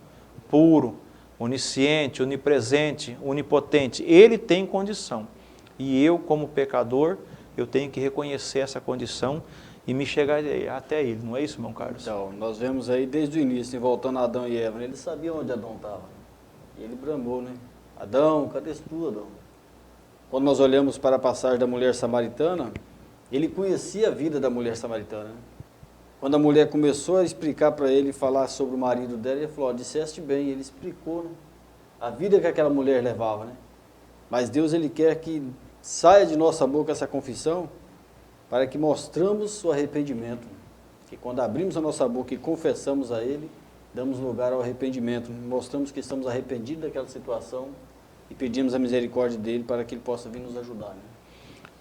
puro, onisciente, onipresente, onipotente. Ele tem condição. E eu, como pecador, eu tenho que reconhecer essa condição e me chegar até Ele. Não é isso, irmão Carlos? Então, nós vemos aí desde o início, voltando a Adão e Eva, ele sabia onde Adão estava. E ele bramou, né? Adão, cadê tu, Adão? Quando nós olhamos para a passagem da mulher samaritana, ele conhecia a vida da mulher samaritana, né? Quando a mulher começou a explicar para ele, falar sobre o marido dela, ele falou, disseste bem, ele explicou, né, a vida que aquela mulher levava, né? Mas Deus, Ele quer que saia de nossa boca essa confissão para que mostramos o arrependimento. Que quando abrimos a nossa boca e confessamos a Ele, damos lugar ao arrependimento. Mostramos que estamos arrependidos daquela situação e pedimos a misericórdia dEle para que Ele possa vir nos ajudar, né?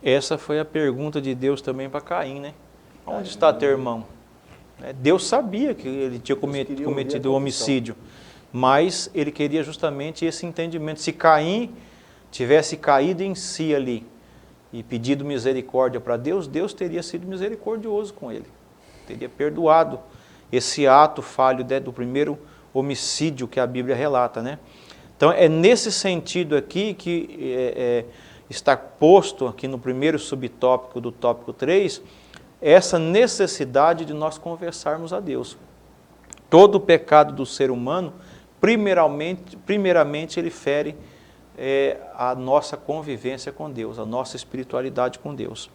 Essa foi a pergunta de Deus também para Caim, né? Onde está teu irmão? Deus sabia que ele tinha cometido o homicídio, mas Ele queria justamente esse entendimento. Se Caim tivesse caído em si ali e pedido misericórdia para Deus, Deus teria sido misericordioso com ele, teria perdoado esse ato falho do primeiro homicídio que a Bíblia relata, né? Então é nesse sentido aqui que está posto aqui no primeiro subtópico do tópico 3, essa necessidade de nós confessarmos a Deus. Todo o pecado do ser humano, primeiramente ele fere a nossa convivência com Deus, a nossa espiritualidade com Deus,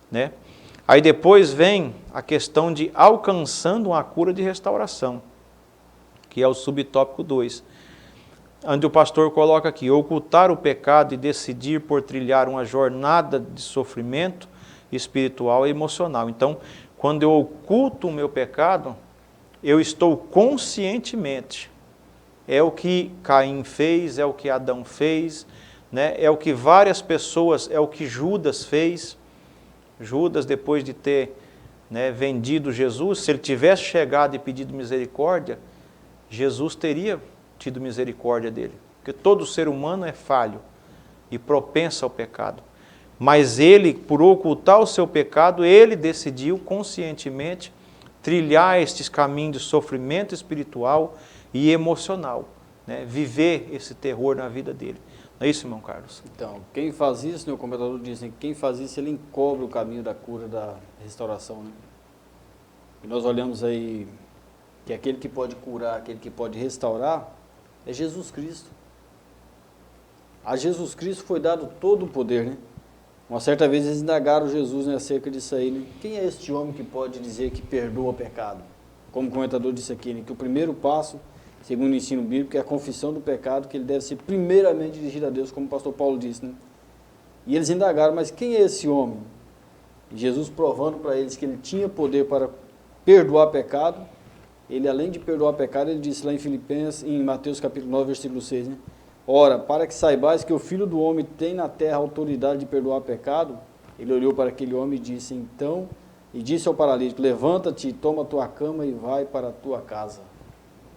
né? Aí depois vem a questão de alcançando uma cura de restauração, que é o subtópico 2, onde o pastor coloca aqui, ocultar o pecado e decidir por trilhar uma jornada de sofrimento espiritual e emocional. Então, quando eu oculto o meu pecado, eu estou conscientemente. É o que Caim fez, é o que Adão fez, né? É o que várias pessoas, é o que Judas fez. Judas, depois de ter, né, vendido Jesus, se ele tivesse chegado e pedido misericórdia, Jesus teria tido misericórdia dele. Porque todo ser humano é falho e propenso ao pecado. Mas ele, por ocultar o seu pecado, ele decidiu conscientemente trilhar estes caminhos de sofrimento espiritual e emocional, né? Viver esse terror na vida dele. Não é isso, irmão Carlos? Então, quem faz isso, né, o comentador diz, né, quem faz isso, ele encobre o caminho da cura, da restauração. Né? E nós olhamos aí que aquele que pode curar, aquele que pode restaurar, é Jesus Cristo. A Jesus Cristo foi dado todo o poder, né? Uma certa vez eles indagaram Jesus, né, acerca disso aí, né? Quem é este homem que pode dizer que perdoa o pecado? Como o comentador disse aqui, né, que o primeiro passo, segundo o ensino bíblico, é a confissão do pecado, que ele deve ser primeiramente dirigido a Deus, como o pastor Paulo disse, né? E eles indagaram, mas quem é esse homem? E Jesus provando para eles que ele tinha poder para perdoar pecado, ele além de perdoar pecado, ele disse lá em Filipenses, em Mateus capítulo 9, versículo 6, né? Ora, para que saibais que o Filho do Homem tem na terra autoridade de perdoar pecado, ele olhou para aquele homem e disse, então, e disse ao paralítico, levanta-te, toma a tua cama e vai para a tua casa.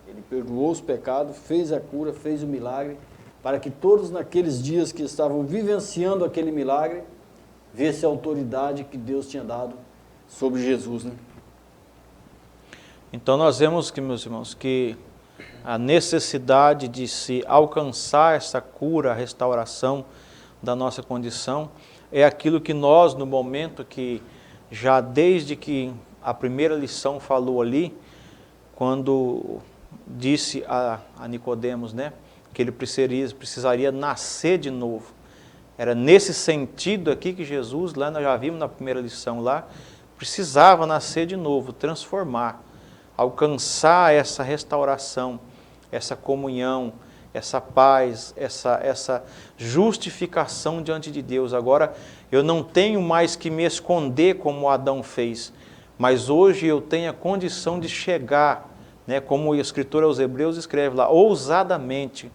Ele perdoou os pecados, fez a cura, fez o milagre, para que todos naqueles dias que estavam vivenciando aquele milagre, vissem a autoridade que Deus tinha dado sobre Jesus, né? Então nós vemos que, meus irmãos, que a necessidade de se alcançar essa cura, a restauração da nossa condição, é aquilo que nós, no momento que, já desde que a primeira lição falou ali, quando disse a Nicodemos, né, que ele precisaria nascer de novo. Era nesse sentido aqui que Jesus, lá nós já vimos na primeira lição lá, precisava nascer de novo, transformar, alcançar essa restauração, essa comunhão, essa paz, essa justificação diante de Deus. Agora, eu não tenho mais que me esconder como Adão fez, mas hoje eu tenho a condição de chegar, né, como o escritor aos Hebreus escreve lá, ousadamente,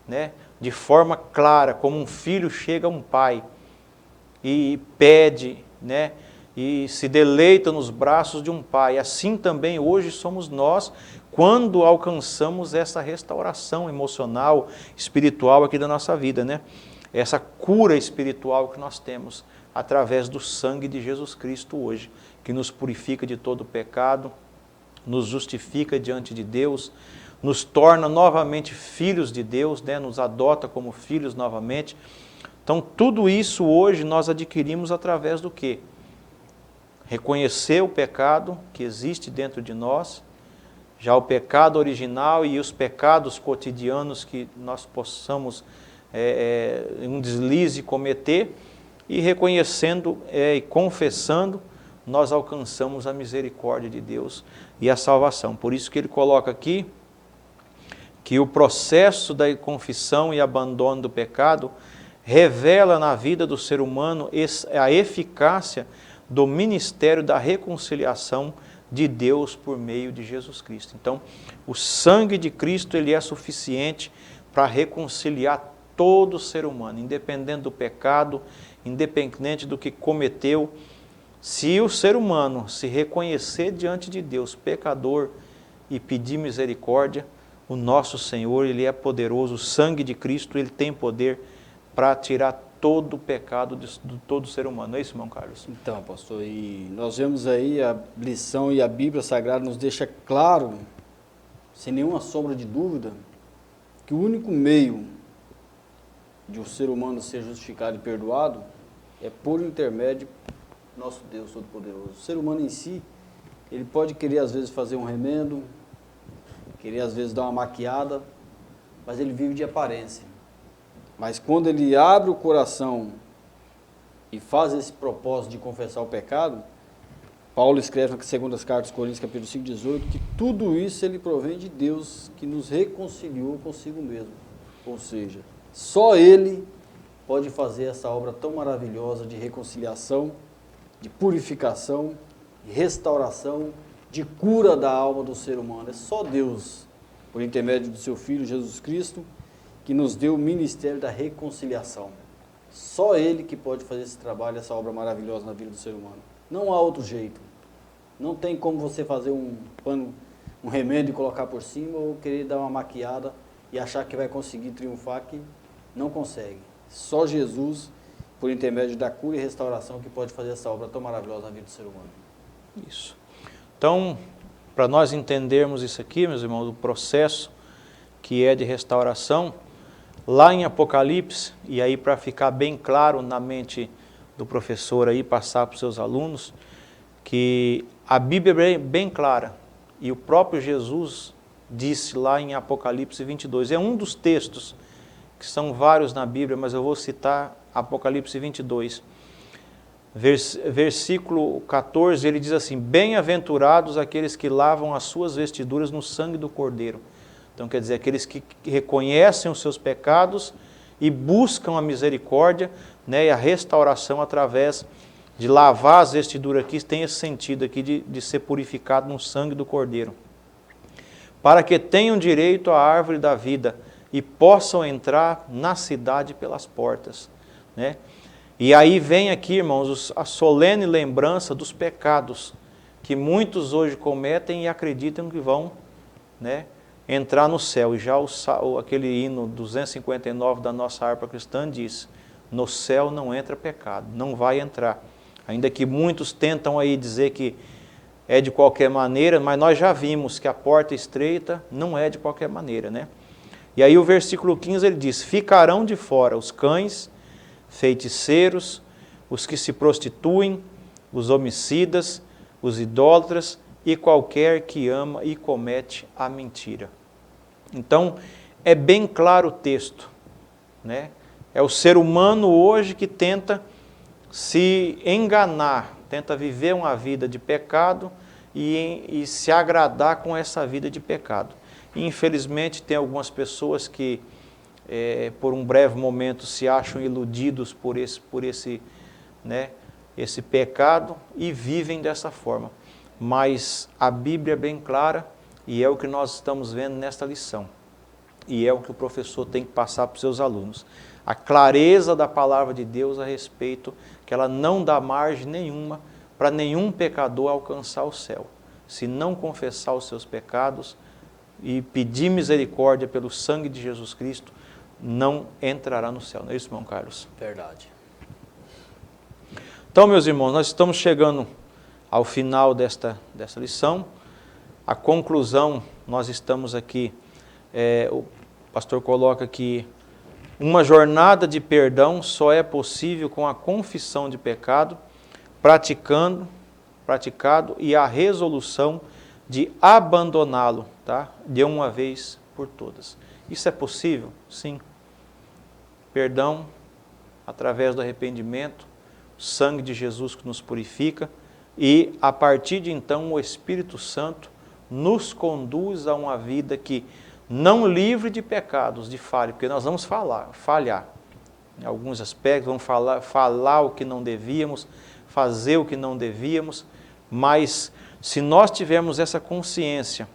né, de forma clara, como um filho chega a um pai e pede, né, e se deleita nos braços de um pai. Assim também hoje somos nós, quando alcançamos essa restauração emocional, espiritual aqui da nossa vida, né? Essa cura espiritual que nós temos através do sangue de Jesus Cristo hoje, que nos purifica de todo pecado, nos justifica diante de Deus, nos torna novamente filhos de Deus, né? Nos adota como filhos novamente. Então tudo isso hoje nós adquirimos através do quê? Reconhecer o pecado que existe dentro de nós, já o pecado original e os pecados cotidianos que nós possamos um deslize cometer, e reconhecendo e confessando, nós alcançamos a misericórdia de Deus e a salvação. Por isso que ele coloca aqui que o processo da confissão e abandono do pecado revela na vida do ser humano a eficácia do ministério da reconciliação de Deus por meio de Jesus Cristo. Então, o sangue de Cristo ele é suficiente para reconciliar todo ser humano, independente do pecado, independente do que cometeu. Se o ser humano se reconhecer diante de Deus pecador e pedir misericórdia, o nosso Senhor, ele é poderoso, o sangue de Cristo, ele tem poder para tirar todo o pecado de todo ser humano. Não é isso, irmão Carlos? Então, pastor, e nós vemos aí a lição e a Bíblia Sagrada nos deixa claro, sem nenhuma sombra de dúvida, que o único meio de o ser humano ser justificado e perdoado é por intermédio do nosso Deus Todo-Poderoso. O ser humano em si, ele pode querer às vezes fazer um remendo, querer às vezes dar uma maquiada, mas ele vive de aparência. Mas quando ele abre o coração e faz esse propósito de confessar o pecado, Paulo escreve na segunda carta aos Coríntios, capítulo 5, 18, que tudo isso ele provém de Deus, que nos reconciliou consigo mesmo. Ou seja, só Ele pode fazer essa obra tão maravilhosa de reconciliação, de purificação, de restauração, de cura da alma do ser humano. É só Deus, por intermédio do seu Filho Jesus Cristo, que nos deu o ministério da reconciliação. Só Ele que pode fazer esse trabalho, essa obra maravilhosa na vida do ser humano. Não há outro jeito. Não tem como você fazer um remendo e colocar por cima, ou querer dar uma maquiada e achar que vai conseguir triunfar, que não consegue. Só Jesus, por intermédio da cura e restauração, que pode fazer essa obra tão maravilhosa na vida do ser humano. Isso. Então, para nós entendermos isso aqui, meus irmãos, o processo que é de restauração, lá em Apocalipse, e aí para ficar bem claro na mente do professor aí, passar para os seus alunos, que a Bíblia é bem clara, e o próprio Jesus disse lá em Apocalipse 22, é um dos textos, que são vários na Bíblia, mas eu vou citar Apocalipse 22, versículo 14, ele diz assim, bem-aventurados aqueles que lavam as suas vestiduras no sangue do Cordeiro. Então quer dizer, aqueles que reconhecem os seus pecados e buscam a misericórdia, né, e a restauração através de lavar as vestiduras aqui, tem esse sentido aqui de ser purificado no sangue do Cordeiro. Para que tenham direito à árvore da vida e possam entrar na cidade pelas portas, né? E aí vem aqui, irmãos, a solene lembrança dos pecados que muitos hoje cometem e acreditam que vão, né, entrar no céu. E já aquele hino 259 da nossa harpa cristã diz, no céu não entra pecado, não vai entrar. Ainda que muitos tentam aí dizer que é de qualquer maneira, mas nós já vimos que a porta estreita não é de qualquer maneira, né? E aí o versículo 15 ele diz, ficarão de fora os cães, feiticeiros, os que se prostituem, os homicidas, os idólatras e qualquer que ama e comete a mentira. Então, é bem claro o texto, né? É o ser humano hoje que tenta se enganar, tenta viver uma vida de pecado e se agradar com essa vida de pecado. E, infelizmente, tem algumas pessoas que por um breve momento se acham iludidos por esse pecado e vivem dessa forma. Mas a Bíblia é bem clara e é o que nós estamos vendo nesta lição. E é o que o professor tem que passar para os seus alunos. A clareza da palavra de Deus a respeito, que ela não dá margem nenhuma para nenhum pecador alcançar o céu. Se não confessar os seus pecados e pedir misericórdia pelo sangue de Jesus Cristo, não entrará no céu. Não é isso, irmão Carlos? Verdade. Então, meus irmãos, nós estamos chegando ao final desta lição. A conclusão, nós estamos aqui, o pastor coloca que uma jornada de perdão só é possível com a confissão de pecado, praticado e a resolução de abandoná-lo, tá? De uma vez por todas. Isso é possível? Sim. Perdão, através do arrependimento, o sangue de Jesus que nos purifica e, a partir de então, o Espírito Santo nos conduz a uma vida que não livre de pecados, de falha, porque nós vamos falhar em alguns aspectos, vamos falar o que não devíamos, fazer o que não devíamos, mas se nós tivermos essa consciência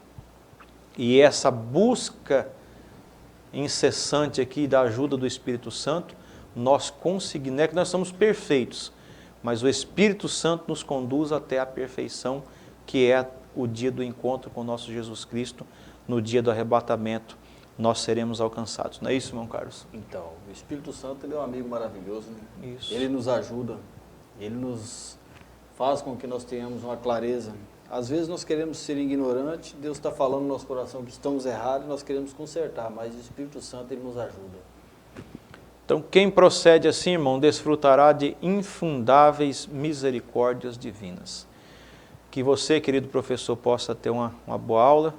e essa busca incessante aqui da ajuda do Espírito Santo, nós conseguimos, não é que nós somos perfeitos, mas o Espírito Santo nos conduz até a perfeição, que é o dia do encontro com o nosso Jesus Cristo, no dia do arrebatamento, nós seremos alcançados. Não é isso, irmão Carlos? Então, o Espírito Santo ele é um amigo maravilhoso, né? Isso. Ele nos ajuda, ele nos faz com que nós tenhamos uma clareza. Às vezes nós queremos ser ignorantes, Deus está falando no nosso coração que estamos errados e nós queremos consertar, mas o Espírito Santo ele nos ajuda. Então, quem procede assim, irmão, desfrutará de infundáveis misericórdias divinas. Que você, querido professor, possa ter uma boa aula.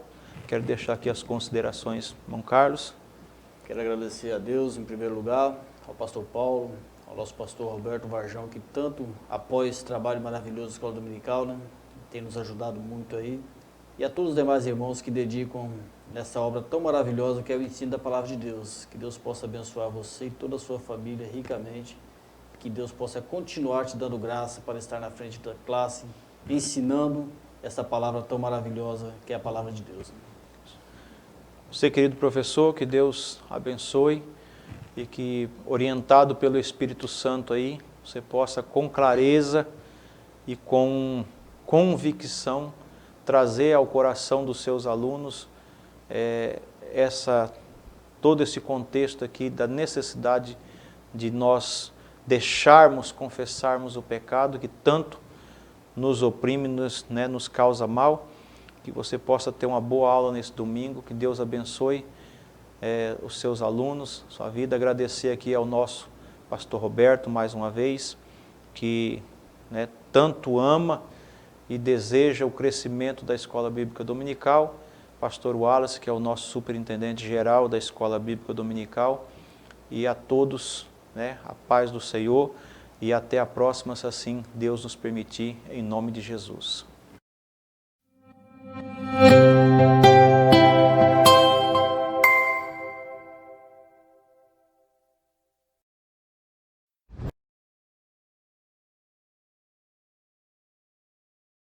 Quero deixar aqui as considerações, irmão Carlos. Quero agradecer a Deus, em primeiro lugar, ao pastor Paulo, ao nosso pastor Roberto Varjão, que tanto apoia esse trabalho maravilhoso da Escola Dominical, né? Tem nos ajudado muito aí. E a todos os demais irmãos que dedicam nessa obra tão maravilhosa que é o ensino da Palavra de Deus. Que Deus possa abençoar você e toda a sua família ricamente. Que Deus possa continuar te dando graça para estar na frente da classe, ensinando essa palavra tão maravilhosa que é a Palavra de Deus. Você, querido professor, que Deus abençoe e que, orientado pelo Espírito Santo aí, você possa com clareza e com convicção trazer ao coração dos seus alunos todo esse contexto aqui da necessidade de nós confessarmos o pecado que tanto nos oprime, nos causa mal, que você possa ter uma boa aula nesse domingo, que Deus abençoe os seus alunos, sua vida. Agradecer aqui ao nosso pastor Roberto, mais uma vez, que tanto ama e deseja o crescimento da Escola Bíblica Dominical. Pastor Wallace, que é o nosso superintendente geral da Escola Bíblica Dominical. E a todos, a paz do Senhor, e até a próxima, se assim Deus nos permitir, em nome de Jesus.